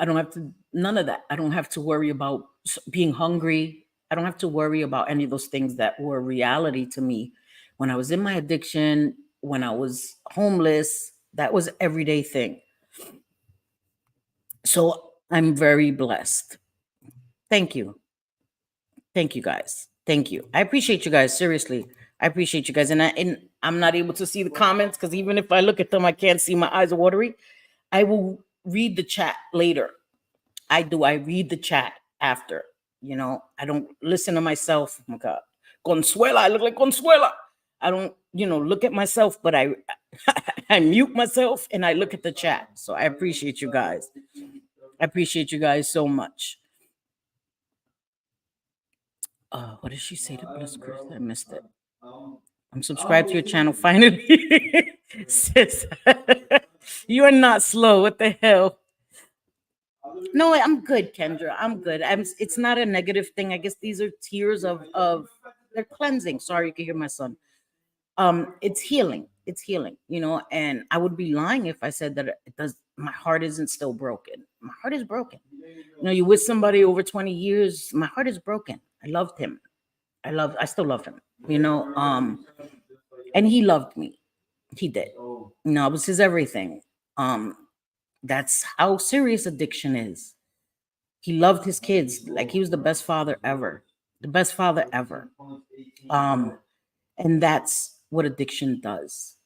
I don't have to, none of that. I don't have to worry about being hungry. I don't have to worry about any of those things that were reality to me when I was in my addiction, when I was homeless. That was everyday thing. So I'm very blessed. Thank you. Thank you, guys. Thank you. I appreciate you guys. Seriously. I appreciate you guys. And I'm not able to see the comments because even if I look at them, I can't see. My eyes are watery. I will read the chat later. I do. I read the chat after. You know, I don't listen to myself. Oh my God. Consuela. I look like Consuela. I don't, you know, look at myself, but I I mute myself and I look at the chat. So I appreciate you guys. I appreciate you guys so much. What did she say to Bliss Chris? I missed it. I'm subscribed to your channel finally. Sis, you are not slow. What the hell? No, I'm good, Kendra. I'm good. It's not a negative thing. I guess these are tears of they're cleansing. Sorry, you can hear my son. It's healing. It's healing, you know, and I would be lying if I said that it does, my heart isn't still broken. My heart is broken. You know, you with somebody over 20 years, my heart is broken. I loved him. I still love him, you know. And he loved me. He did. You know, I was his everything. That's how serious addiction is. He loved his kids like he was the best father ever. The best father ever. And that's what addiction does.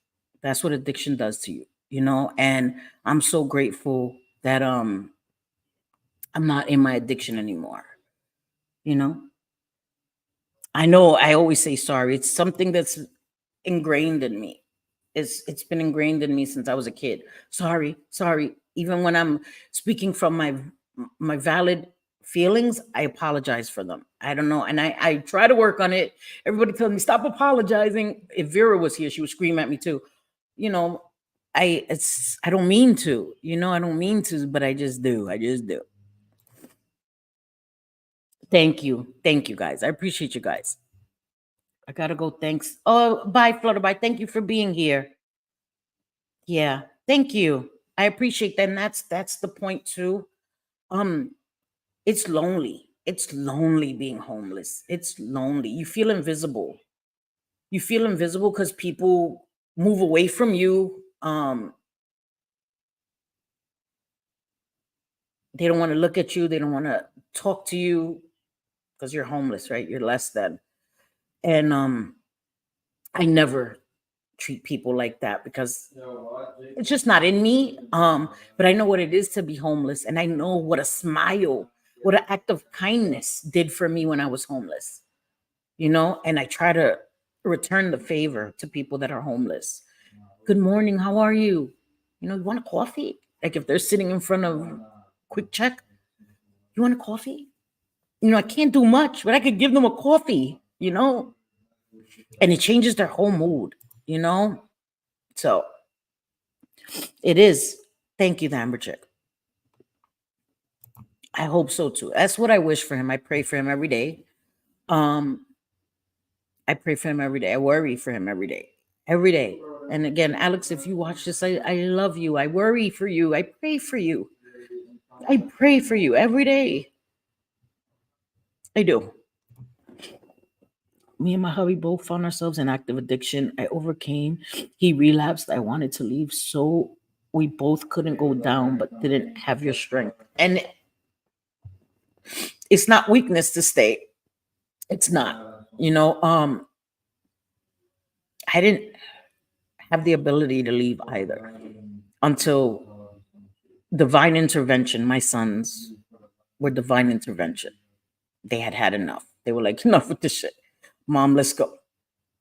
That's what addiction does to you, you know. And I'm so grateful that I'm not in my addiction anymore. You know, I know I always say sorry. It's something that's ingrained in me. It's been ingrained in me since I was a kid. Sorry. Even when I'm speaking from my valid feelings, I apologize for them. I don't know. And I try to work on it. Everybody tells me, stop apologizing. If Vera was here, she would scream at me too. You know, I don't mean to, you know, I don't mean to, but I just do. I just do. Thank you. Thank you, guys. I appreciate you guys. I gotta go. Thanks. Oh, bye, Flutterby. Thank you for being here. Yeah, thank you. I appreciate that. And that's the point too. It's lonely. It's lonely being homeless. It's lonely. You feel invisible. You feel invisible because people move away from you. They don't want to look at you. They don't want to talk to you because you're homeless, right? You're less than. And I never treat people like that because it's just not in me. But I know what it is to be homeless, and I know what a smile, what an act of kindness did for me when I was homeless. And I try to return the favor to people that are homeless. Good morning, how are you? You want a coffee? Like if they're sitting in front of Quick Check, you want a coffee? I can't do much, but I could give them a coffee, and it changes their whole mood. So it is. Thank you, the Amber Chick. I hope so too. That's what I wish for him. I pray for him every day. I pray for him every day. I worry for him every day. Every day. And again, Alex, if you watch this, I love you. I worry for you. I pray for you. I pray for you every day. I do. Me and my hubby both found ourselves in active addiction. I overcame. He relapsed. I wanted to leave, so we both couldn't go down, but didn't have your strength. And it's not weakness to stay. It's not. I didn't have the ability to leave either until divine intervention. My sons were divine intervention. They had enough. They were like, enough with this shit. Mom, let's go.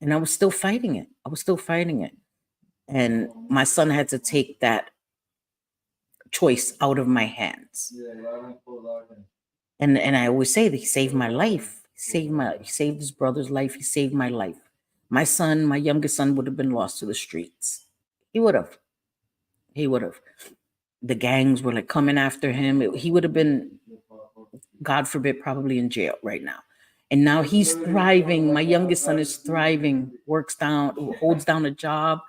And I was still fighting it. And my son had to take that choice out of my hands. And I always say that he saved my life. He saved his brother's life. He saved my life. My son, my youngest son, would have been lost to the streets. He would have. The gangs were like coming after him. He would have been, God forbid, probably in jail right now. And now he's thriving. My youngest son is thriving, holds down a job,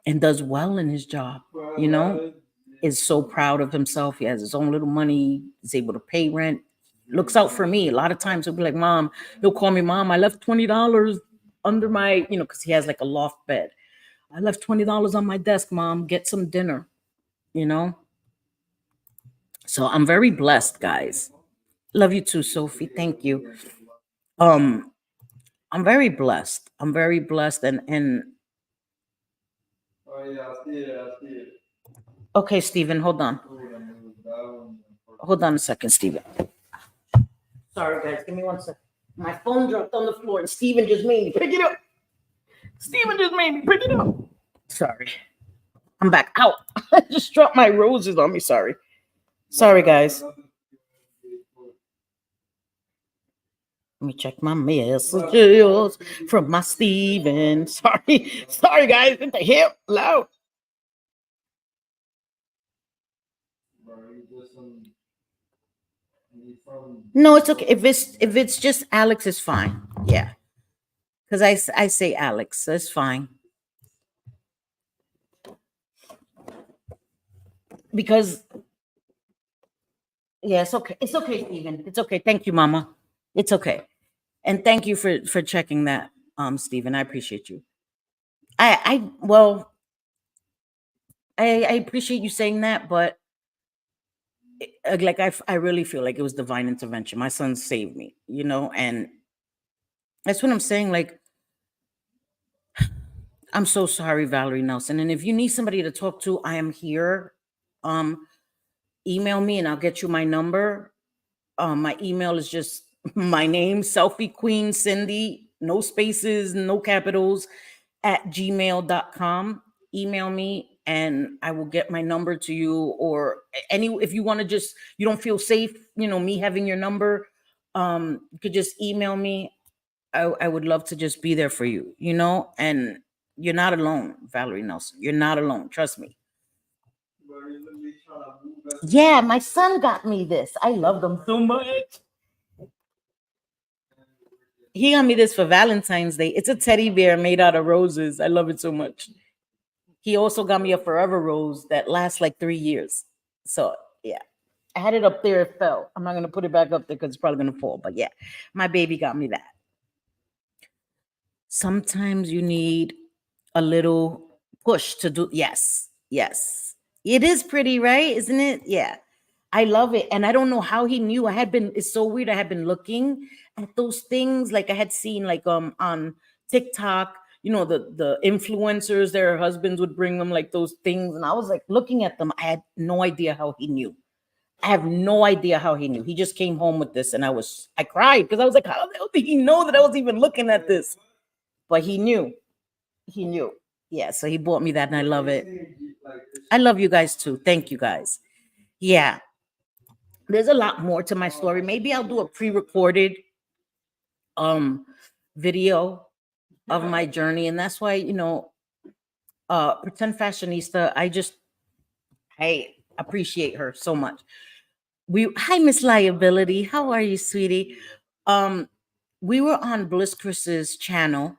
and does well in his job, is so proud of himself. He has his own little money. He's able to pay rent. Looks out for me. A lot of times he'll be like, Mom, he'll call me, Mom, I left $20 under my, because he has like a loft bed. I left $20 on my desk, Mom, get some dinner, So I'm very blessed, guys. Love you too, Sophie. Thank you. I'm very blessed. And okay, Stephen, hold on. Hold on a second, Stephen. Sorry, guys. Give me 1 second. My phone dropped on the floor and Stephen just made me pick it up. Sorry. I'm back out. I just dropped my roses on me. Sorry, guys. Let me check my messages from my Stephen. Sorry, guys. Get the hell loud. No, it's okay. If it's just Alex, it's fine. Yeah, because I say Alex, so it's fine. Because yeah, it's okay. It's okay, Stephen. It's okay. Thank you, Mama. It's okay. And thank you for checking that, Stephen. I appreciate you. I appreciate you saying that, but like I really feel like it was divine intervention. My son saved me, and that's what I'm saying. Like, I'm so sorry, Valerie Nelson. And if you need somebody to talk to, I am here. Email me and I'll get you my number. My email is just my name, Selfie Queen Cindy, no spaces, no capitals, @gmail.com. Email me and I will get my number to you, or if you want to just, you don't feel safe, me having your number, you could just email me. I would love to just be there for you, and you're not alone, Valerie Nelson. You're not alone. Trust me. Yeah, my son got me this. I love them so much. He got me this for Valentine's Day. It's a teddy bear made out of roses. I love it so much. He also got me a forever rose that lasts like 3 years. So yeah, I had it up there. It fell. I'm not going to put it back up there because it's probably going to fall. But yeah, my baby got me that. Sometimes you need a little push to do. Yes. It is pretty, right? Isn't it? Yeah. I love it. And I don't know how he knew. It's so weird. I had been looking at those things. Like I had seen like on TikTok, the influencers, their husbands would bring them like those things. And I was like looking at them. I had no idea how he knew. I have no idea how he knew. He just came home with this, and I cried because I was like, how the hell did he know that I was even looking at this? But he knew. He knew. Yeah, so he bought me that, and I love it. I love you guys too. Thank you guys. Yeah. There's a lot more to my story. Maybe I'll do a pre-recorded video of my journey. And that's why, Pretend Fashionista, I appreciate her so much. Hi, Miss Liability. How are you, sweetie? We were on Bliss Chris's channel,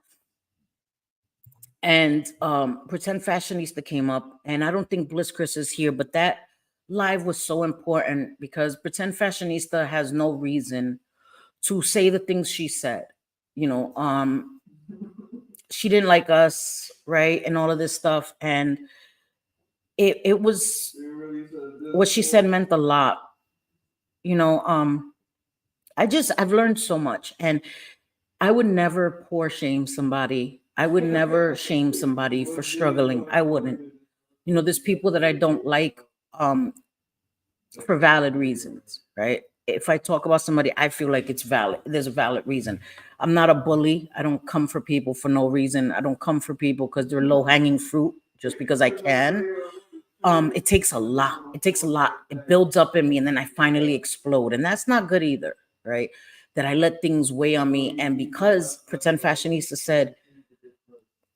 and Pretend Fashionista came up, and I don't think Bliss Chris is here, but that live was so important because Pretend Fashionista has no reason to say the things she said. She didn't like us, right? And all of this stuff. And it was what she said meant a lot. I've learned so much, and I would never poor shame somebody. I would never shame somebody for struggling. I wouldn't. There's people that I don't like for valid reasons, right? If I talk about somebody, I feel like it's valid. There's a valid reason. I'm not a bully. I don't come for people for no reason. I don't come for people because they're low-hanging fruit just because I can. It takes a lot. It takes a lot. It builds up in me, and then I finally explode. And that's not good either, right? That I let things weigh on me. And because Pretend Fashionista said,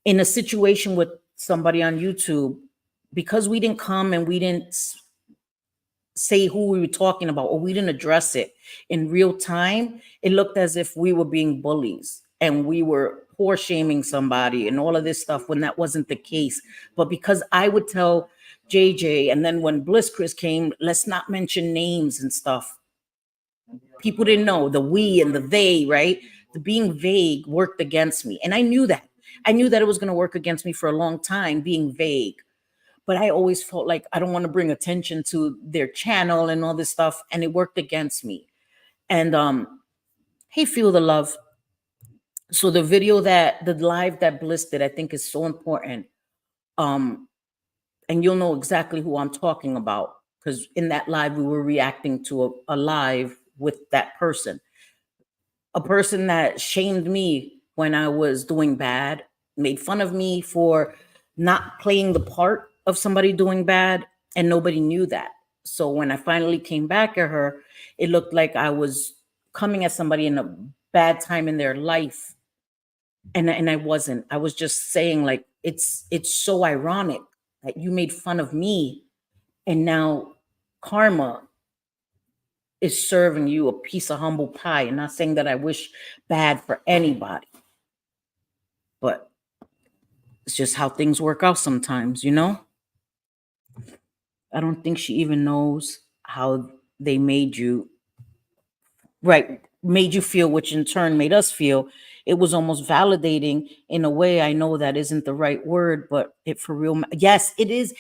in a situation with somebody on YouTube, because we didn't come and we didn't say who we were talking about, or we didn't address it in real time, it looked as if we were being bullies and we were poor shaming somebody and all of this stuff, when that wasn't the case. But because I would tell JJ, and then when Bliss Chris came, let's not mention names and stuff, people didn't know the we and the they, right? The being vague worked against me, and I knew that it was going to work against me for a long time, being vague. But I always felt like I don't want to bring attention to their channel and all this stuff. And it worked against me. And hey, Feel the Love. So the live that Bliss did, I think is so important. And you'll know exactly who I'm talking about, because in that live, we were reacting to a live with that person. A person that shamed me when I was doing bad, made fun of me for not playing the part of somebody doing bad, and nobody knew that. So when I finally came back at her, it looked like I was coming at somebody in a bad time in their life. And I wasn't. I was just saying, like, it's so ironic that you made fun of me, and now karma is serving you a piece of humble pie. And not saying that I wish bad for anybody, but it's just how things work out sometimes, I don't think she even knows how they made you feel, which in turn made us feel. It was almost validating in a way. I know that isn't the right word, but it for real. Yes, it is.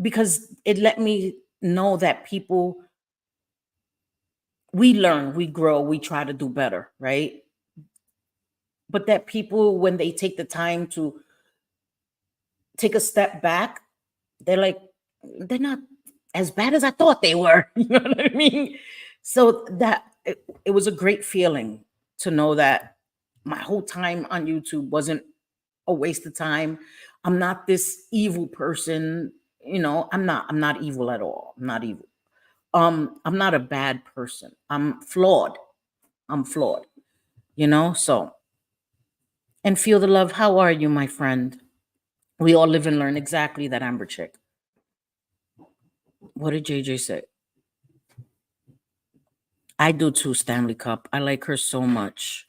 Because it let me know that people, we learn, we grow, we try to do better, right? But that people, when they take the time to take a step back, they're not as bad as I thought they were. You know what I mean? So that it was a great feeling to know that my whole time on YouTube wasn't a waste of time. I'm not this evil person. I'm not evil at all. I'm not evil. I'm not a bad person. I'm flawed. So, and Feel the Love. How are you, my friend? We all live and learn. Exactly, that Amber chick. What did JJ say? I do too, Stanley Cup. I like her so much.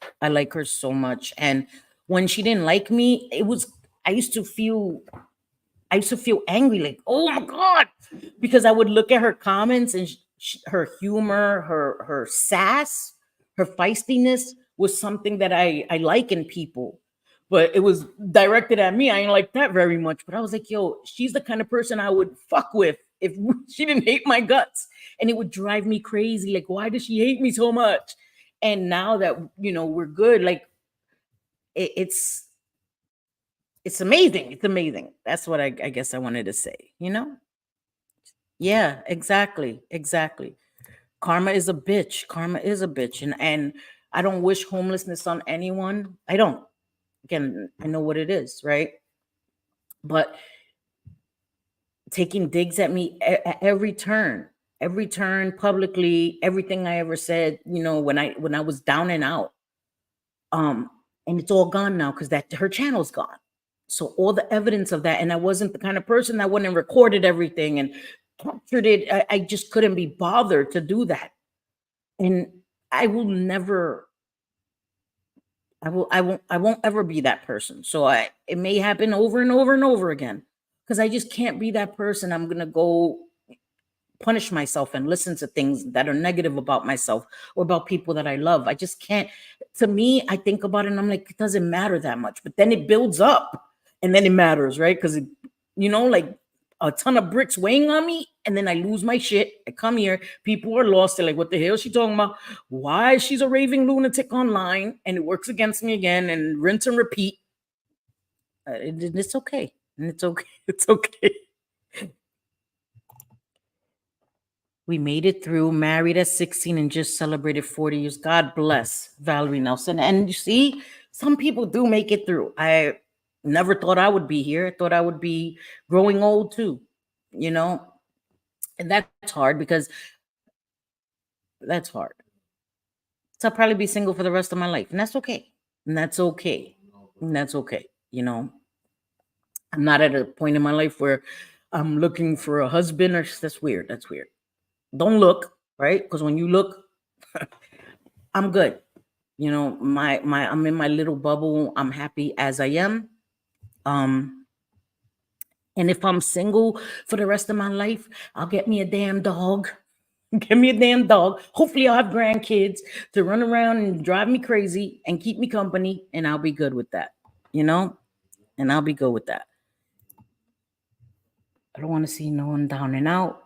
And when she didn't like me, I used to feel angry, like, oh my God, because I would look at her comments and her humor, her sass, her feistiness was something that I like in people. But it was directed at me. I ain't like that very much. But I was like, yo, she's the kind of person I would fuck with if she didn't hate my guts. And it would drive me crazy. Like, why does she hate me so much? And now that, we're good, like, it's amazing. It's amazing. That's what I guess I wanted to say, Yeah, exactly. Exactly. Karma is a bitch. Karma is a bitch. And I don't wish homelessness on anyone. I don't. Again, I know what it is, right? But taking digs at me at every turn publicly, everything I ever said, when I was down and out. And it's all gone now because that her channel's gone. So all the evidence of that, and I wasn't the kind of person that wouldn't have recorded everything and captured it. I just couldn't be bothered to do that. And I will never, I won't ever be that person. So it may happen over and over and over again because I just can't be that person. I'm gonna go punish myself and listen to things that are negative about myself or about people that I love. I just can't. To me, I think about it and I'm like, it doesn't matter that much, but then it builds up and then it matters, right? Because, like a ton of bricks weighing on me and then I lose my shit. I come here, people are lost. They're like, what the hell is she talking about? Why she's a raving lunatic online and it works against me again and rinse and repeat. It's okay. And it's okay. It's okay. We made it through, married at 16 and just celebrated 40 years. God bless Valerie Nelson. And you see, some people do make it through. I never thought I would be here. I thought I would be growing old too, And that's hard because that's hard. So I'll probably be single for the rest of my life. And that's okay. And that's okay. And that's okay. I'm not at a point in my life where I'm looking for a husband or that's weird. That's weird. Don't look, right? Because when you look, I'm good. I'm in my little bubble. I'm happy as I am. And if I'm single for the rest of my life, I'll get me a damn dog. Get me a damn dog. Hopefully I'll have grandkids to run around and drive me crazy and keep me company. And I'll be good with that, And I'll be good with that. I don't want to see no one down and out.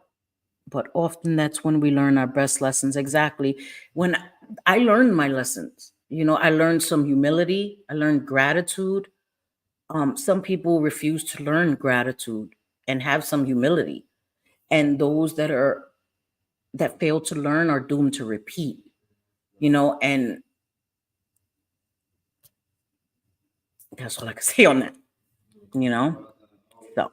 But often that's when we learn our best lessons. Exactly. When I learned my lessons, I learned some humility. I learned gratitude. Some people refuse to learn gratitude and have some humility. And those that fail to learn are doomed to repeat, and that's all I can say on that, So.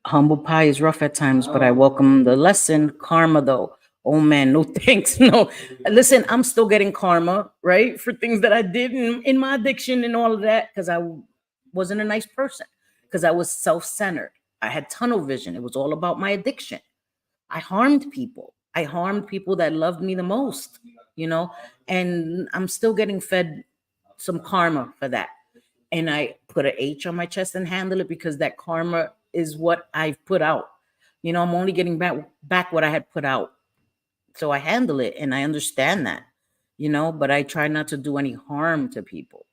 Humble pie is rough at times, but I welcome the lesson. Karma, though. Oh man, no thanks. No, listen, I'm still getting karma, right? For things that I did in my addiction and all of that, because I wasn't a nice person, because I was self-centered. I had tunnel vision. It was all about my addiction. I harmed people. I harmed people that loved me the most, and I'm still getting fed some karma for that. And I put an H on my chest and handle it because that karma is what I've put out. I'm only getting back what I had put out. So I handle it and I understand that, but I try not to do any harm to people.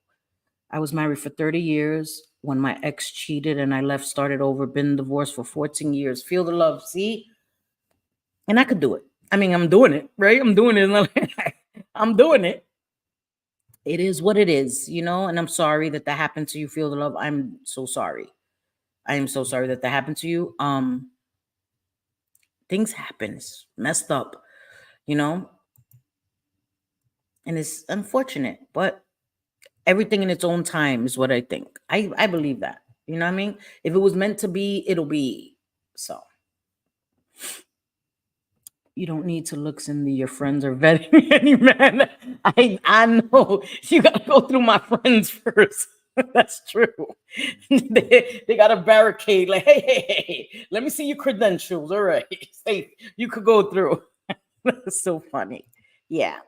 I was married for 30 years. When my ex cheated and I left, started over, been divorced for 14 years. Feel the love, see? And I could do it. I mean, I'm doing it, right? I'm doing it. I'm doing it. It is what it is, and I'm sorry that happened to you. Feel the love. I'm so sorry. I am so sorry that happened to you. Things happen. It's messed up, and it's unfortunate, but everything in its own time is what I think. I believe that, you know what I mean? If it was meant to be, it'll be. So you don't need to look into your friends or vetting any man. I know you gotta go through my friends first. That's true. They got a barricade like, hey, let me see your credentials. All right, safe. You could go through. That's so funny. Yeah.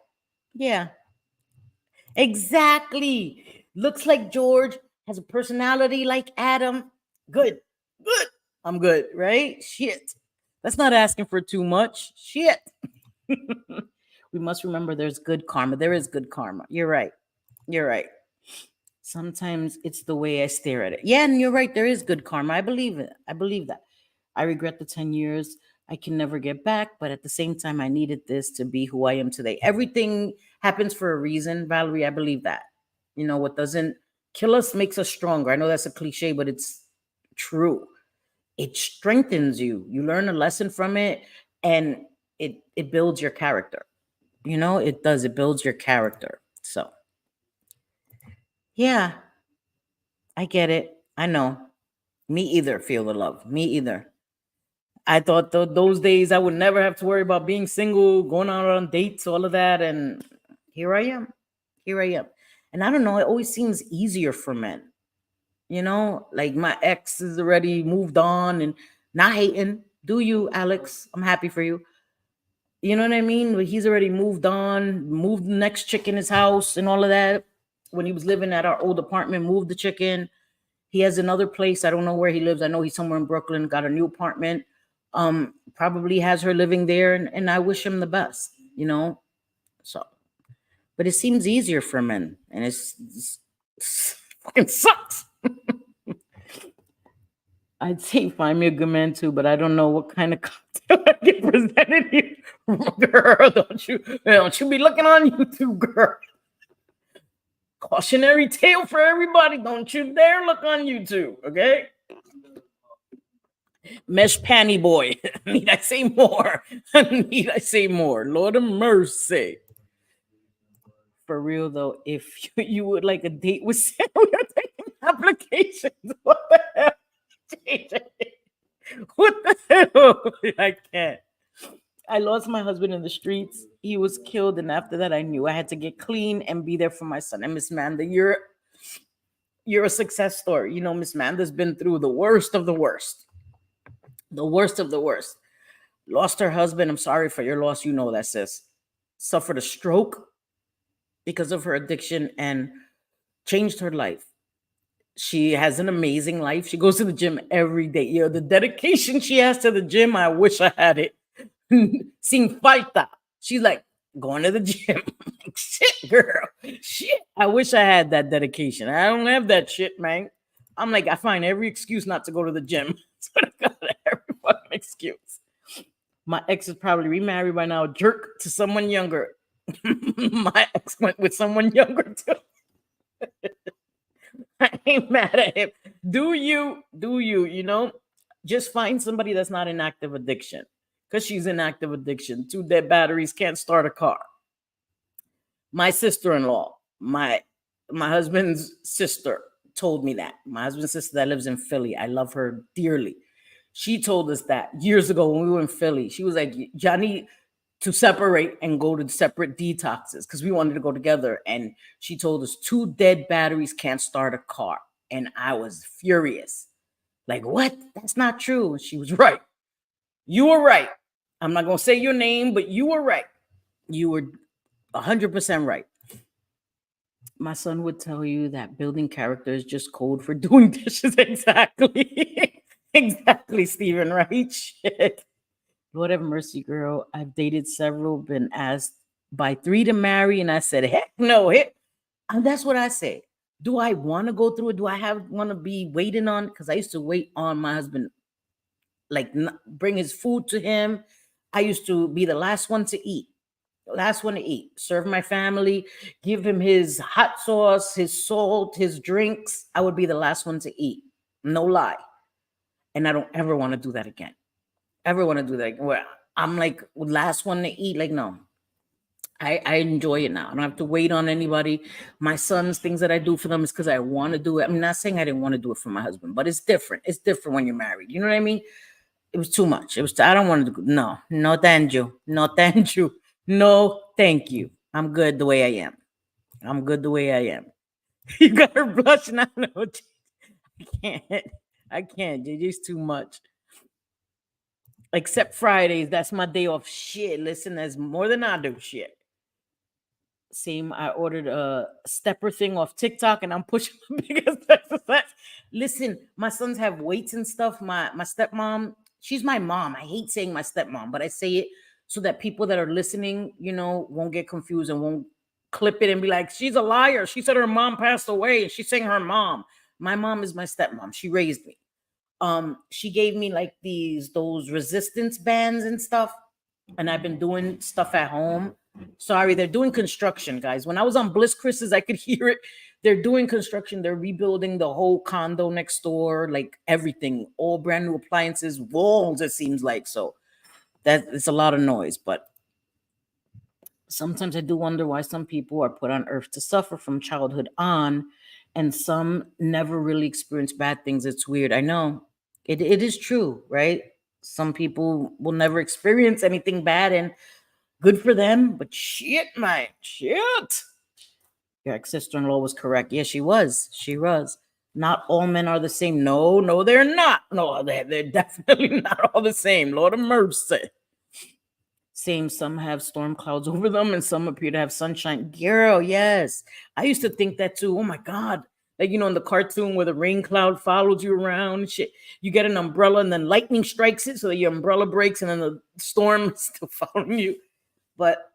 Exactly. Looks like George, has a personality like Adam. Good. I'm good, right? Shit. That's not asking for too much. Shit. We must remember there's good karma. There is good karma. You're right. Sometimes it's the way I stare at it. Yeah, and you're right. There is good karma. I believe it. I believe that. I regret the 10 years I can never get back, but at the same time, I needed this to be who I am today. Everything happens for a reason, Valerie. I believe that. You know, what doesn't kill us makes us stronger. I know that's a cliche, but it's true. It strengthens you. You learn a lesson from it, and it builds your character. You know, it does. It builds your character. So, yeah, I get it. I know. Me either. Feel the love. Me either. I thought those days I would never have to worry about being single, going out on dates, all of that. And here I am. Here I am. And I don't know, it always seems easier for men. You know, like my ex is already moved on and not hating. Do you, Alex? I'm happy for you. You know what I mean? But he's already moved on, moved the next chick in his house and all of that. When he was living at our old apartment, moved the chicken. He has another place. I don't know where he lives. I know he's somewhere in Brooklyn, got a new apartment. Probably has her living there, and I wish him the best, you know. So, but it seems easier for men, and it's fucking sucks. I'd say find me a good man too, but I don't know what kind of cocktail I get presented here. Girl, don't you be looking on YouTube, girl. Cautionary tale for everybody. Don't you dare look on YouTube, okay? Mesh panty boy. Need I say more? Need I say more? Lord of mercy. For real though, if you would like a date with Sam, we are taking applications. What the hell? What the hell? I can't. I lost my husband in the streets. He was killed, and after that, I knew I had to get clean and be there for my son. And Miss Manda, you're a success story. You know, Miss Manda's been through the worst of the worst. The worst of the worst. Lost her husband. I'm sorry for your loss. You know that, sis. Suffered a stroke because of her addiction and changed her life. She has an amazing life. She goes to the gym every day. You know, the dedication she has to the gym, I wish I had it. Sin falta. She's like, going to the gym. Like, shit, girl. Shit. I wish I had that dedication. I don't have that shit, man. I'm like, I find every excuse not to go to the gym. Every fucking excuse. My ex is probably remarried by now, jerk to someone younger. My ex went with someone younger too. I ain't mad at him. Do you, you know, just find somebody that's not in active addiction. Because she's in active addiction. 2 dead batteries, can't start a car. My sister-in-law, my husband's sister told me that. My husband's sister that lives in Philly. I love her dearly. She told us that years ago when we were in Philly. She was like, Johnny, to separate and go to separate detoxes because we wanted to go together. And she told us 2 dead batteries can't start a car. And I was furious. Like, what? That's not true. And she was right. You were right. I'm not going to say your name, but you were right. You were 100% right. My son would tell you that building character is just code for doing dishes. Exactly. Exactly, Stephen, right? Shit. Lord have mercy, girl. I've dated several, been asked by 3 to marry, and I said, heck no. And that's what I say. Do I want to go through it? Do I want to be waiting on? Because I used to wait on my husband, like bring his food to him. I used to be the last one to eat. Serve my family, give him his hot sauce, his salt, his drinks. I would be the last one to eat. No lie. And I don't ever want to do that again. Where I'm like last one to eat. Like, no. I enjoy it now. I don't have to wait on anybody. My sons, things that I do for them is because I want to do it. I'm not saying I didn't want to do it for my husband, but it's different. It's different when you're married. You know what I mean? It was too much. I don't want to do. No, thank you. No, thank you. No, thank you. I'm good the way I am. You got her blushing. I know. I can't. JJ's too much. Except Fridays. That's my day off. Shit. Listen, that's more than I do. Shit. Same. I ordered a stepper thing off TikTok and I'm pushing the biggest exercise. Listen, my sons have weights and stuff. My stepmom, she's my mom. I hate saying my stepmom, but I say it so that people that are listening, you know, won't get confused and won't clip it and be like, she's a liar. She said her mom passed away and she's saying her mom. My mom is my stepmom. She raised me. she gave me like those resistance bands and stuff, and I've been doing stuff at home. Sorry, they're doing construction, guys. When I was on Bliss Chris's, I could hear it. They're doing construction. They're rebuilding the whole condo next door, like everything, all brand new appliances, walls, it seems like. So that it's a lot of noise, but sometimes I do wonder why some people are put on earth to suffer from childhood on, and some never really experience bad things. It's weird. I know it is true, right? Some people will never experience anything bad, and good for them. But shit, man, shit. Your ex-sister-in-law was correct. Yeah, she was. She was. Not all men are the same. No, no, they're not. No, they're definitely not all the same. Lord of mercy. Same, some have storm clouds over them and some appear to have sunshine. Girl, yes. I used to think that too. Oh my God. Like, in the cartoon where the rain cloud follows you around and shit. You get an umbrella and then lightning strikes it so that your umbrella breaks and then the storm is still following you. But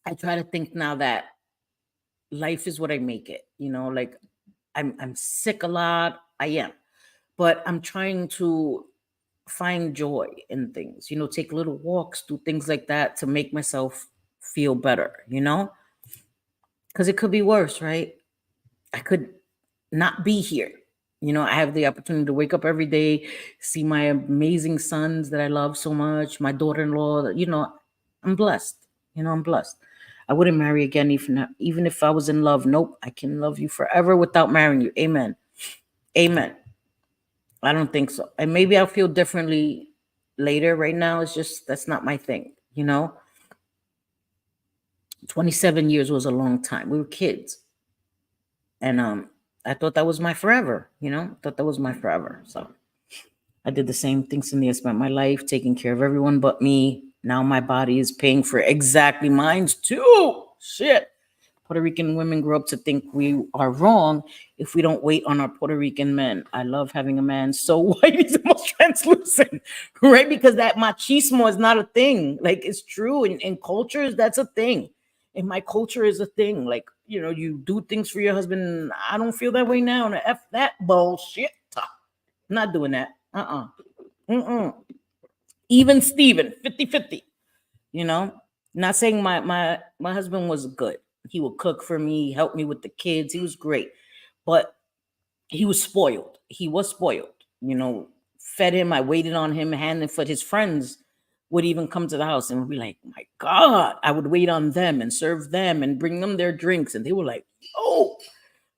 I try to think now that life is what I make it. Like I'm sick a lot. I am. But I'm trying to find joy in things, take little walks, do things like that to make myself feel better, because it could be worse, right? I could not be here. I have the opportunity to wake up every day, see my amazing sons that I love so much, my daughter-in-law, I'm blessed. I'm blessed. I wouldn't marry again even if I was in love. Nope, I can love you forever without marrying you. Amen. Amen. I don't think so. And maybe I'll feel differently later. Right now, it's just that's not my thing, 27 years was a long time. We were kids. And I thought that was my forever, thought that was my forever. So I did the same thing, Cindy. I spent my life taking care of everyone but me. Now my body is paying for exactly mine's too. Shit. Puerto Rican women grow up to think we are wrong if we don't wait on our Puerto Rican men. I love having a man so white he's the most translucent, right? Because that machismo is not a thing. Like, it's true. In cultures, that's a thing. In my culture is a thing. Like, you do things for your husband. I don't feel that way now. And F that bullshit. I'm not doing that. Even Steven, 50-50, Not saying my husband was good. He would cook for me, help me with the kids. He was great. But he was spoiled. He was spoiled. Fed him. I waited on him hand and foot. His friends would even come to the house and would be like, my God. I would wait on them and serve them and bring them their drinks. And they were like, oh,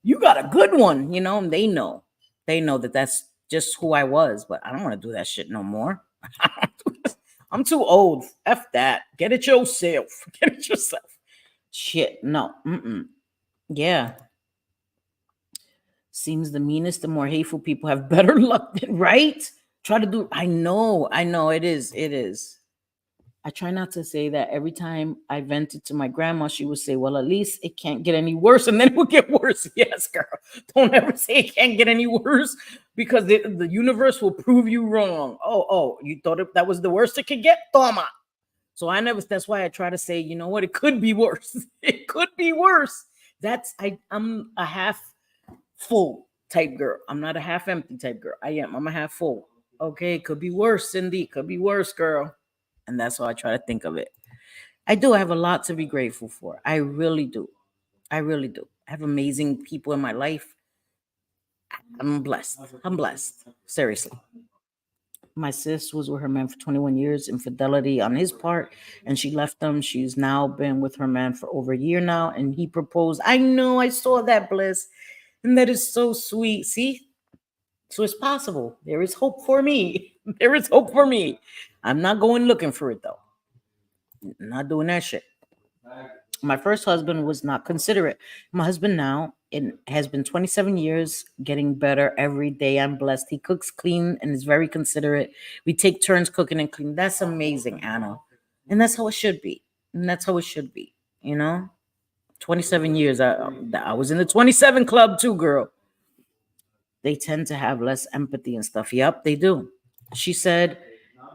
you got a good one. And they know. They know that that's just who I was. But I don't want to do that shit no more. I'm too old. F that. Get it yourself. Get it yourself. Shit, no. Yeah. Seems the meanest, the more hateful people have better luck than, right? Try to do. I know. It is. I try not to say that. Every time I vented to my grandma, she would say, well, at least it can't get any worse. And then it would get worse. Yes, girl. Don't ever say it can't get any worse, because the universe will prove you wrong. Oh, you thought that was the worst it could get? Toma. So that's why I try to say, you know what? It could be worse. It could be worse. I'm a half full type girl. I'm not a half empty type girl. I'm a half full. Okay. It could be worse, Cindy. It could be worse, girl. And that's how I try to think of it. I have a lot to be grateful for. I really do. I have amazing people in my life. I'm blessed. Seriously. My sis was with her man for 21 years, infidelity on his part, and she left him. She's now been with her man for over a year now, and he proposed. I know, I saw that, Bliss, and that is so sweet. See? So it's possible. There is hope for me. There is hope for me. I'm not going looking for it, though. I'm not doing that shit. My first husband was not considerate. My husband now, it has been 27 years, getting better every day. I'm blessed. He cooks clean and is very considerate. We take turns cooking and cleaning. That's amazing, Anna. And that's how it should be. 27 years. I was in the 27 club too, girl. They tend to have less empathy and stuff. Yep, they do. She said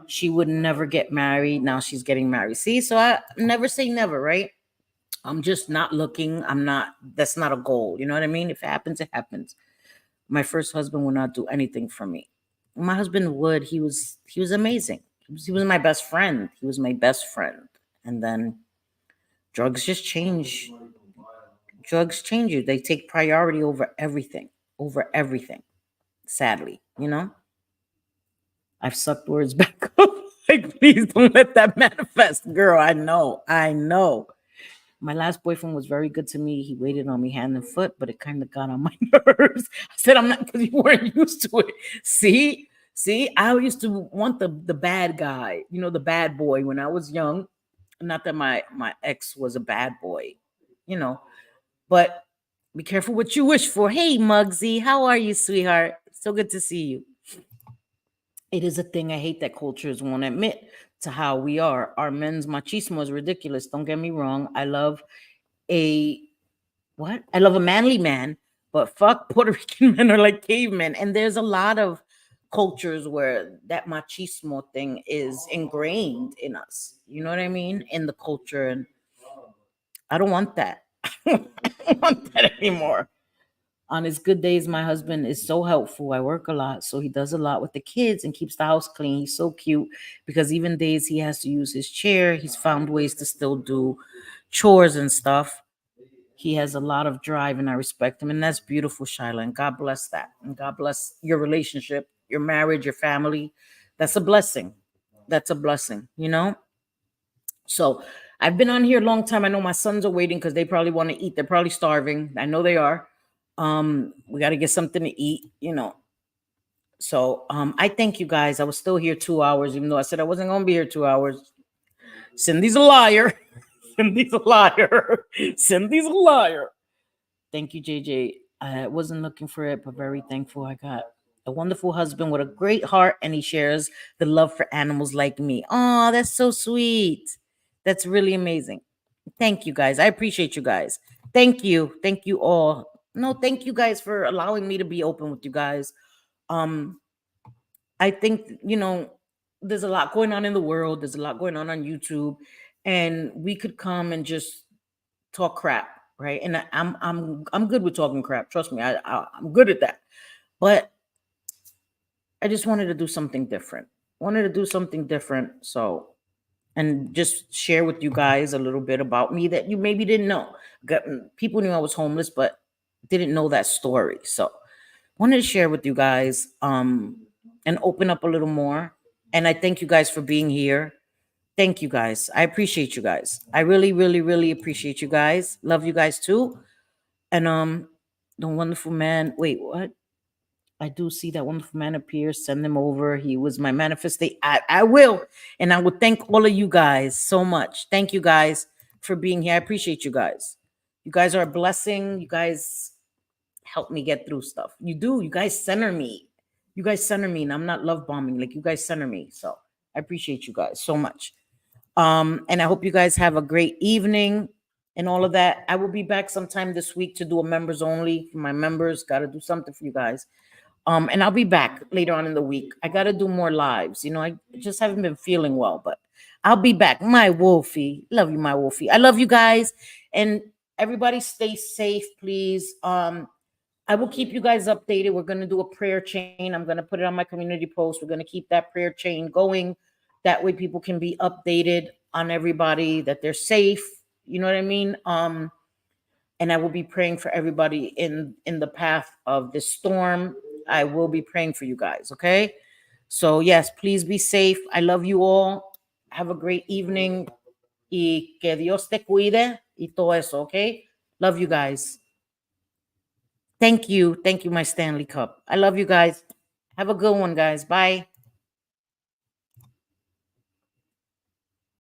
she would never get married. Now she's getting married. See, so I never say never, right? I'm just not looking. That's not a goal. You know what I mean? If it happens, it happens. My first husband will not do anything for me. My husband would. He was amazing. He was my best friend. He was my best friend. And then drugs just change. Drugs change you. They take priority over everything. Over everything. Sadly, I've sucked words back up. Like, please don't let that manifest, girl. I know. I know. My last boyfriend was very good to me. He waited on me hand and foot, but it kind of got on my nerves. I said, I'm not, because you weren't used to it. See, I used to want the bad guy, the bad boy when I was young. Not that my ex was a bad boy, you know, but be careful what you wish for. Hey, Muggsy, how are you, sweetheart? So good to see you. It is a thing I hate that cultures won't admit to how we are. Our men's machismo is ridiculous. Don't get me wrong. A I love a manly man, but fuck, Puerto Rican men are like cavemen. And there's a lot of cultures where that machismo thing is ingrained in us. You know what I mean? In the culture. And I don't want that. I don't want that anymore. On his good days, my husband is so helpful. I work a lot, so he does a lot with the kids and keeps the house clean. He's so cute because even days he has to use his chair, he's found ways to still do chores and stuff. He has a lot of drive and I respect him. And that's beautiful, Shyla. And God bless that. And God bless your relationship, your marriage, your family. That's a blessing. That's a blessing. So I've been on here a long time. I know my sons are waiting because they probably want to eat. They're probably starving. I know they are. We got to get something to eat. So I thank you guys. I was still here 2 hours, even though I said I wasn't gonna be here 2 hours. Cindy's a liar. Cindy's a liar. Cindy's a liar. Thank you, JJ. I wasn't looking for it, but very thankful I got a wonderful husband with a great heart, and he shares the love for animals like me. Oh, that's so sweet. That's really amazing. Thank you, guys. I appreciate you guys. Thank you. Thank you all. No, thank you guys for allowing me to be open with you guys. Um, I think, there's a lot going on in the world. There's a lot going on YouTube, and we could come and just talk crap, right? And I'm good with talking crap. Trust me, I'm good at that. But I just wanted to do something different. Wanted to do something different. So, and just share with you guys a little bit about me that you maybe didn't know. People knew I was homeless, but didn't know that story. So, wanted to share with you guys and open up a little more. And I thank you guys for being here. Thank you guys. I appreciate you guys. I really, really, really appreciate you guys. Love you guys too. And the wonderful man. Wait, what? I do see that wonderful man appear. Send them over. He was my manifestation. I will. And I will thank all of you guys so much. Thank you guys for being here. I appreciate you guys. You guys are a blessing. You guys help me get through stuff. You do. You guys center me. You guys center me. And I'm not love bombing. Like, you guys center me. So I appreciate you guys so much. And I hope you guys have a great evening and all of that. I will be back sometime this week to do a members only for my members. Got to do something for you guys. And I'll be back later on in the week. I got to do more lives. I just haven't been feeling well, but I'll be back. My Wolfie. Love you, my Wolfie. I love you guys. And everybody stay safe, please. I will keep you guys updated. We're going to do a prayer chain. I'm going to put it on my community post. We're going to keep that prayer chain going. That way people can be updated on everybody, that they're safe. You know what I mean? And I will be praying for everybody in the path of this storm. I will be praying for you guys, okay? So yes, please be safe. I love you all. Have a great evening. Y que Dios te cuide y todo eso, okay? Love you guys. Thank you. Thank you, my Stanley Cup. I love you guys. Have a good one, guys. Bye.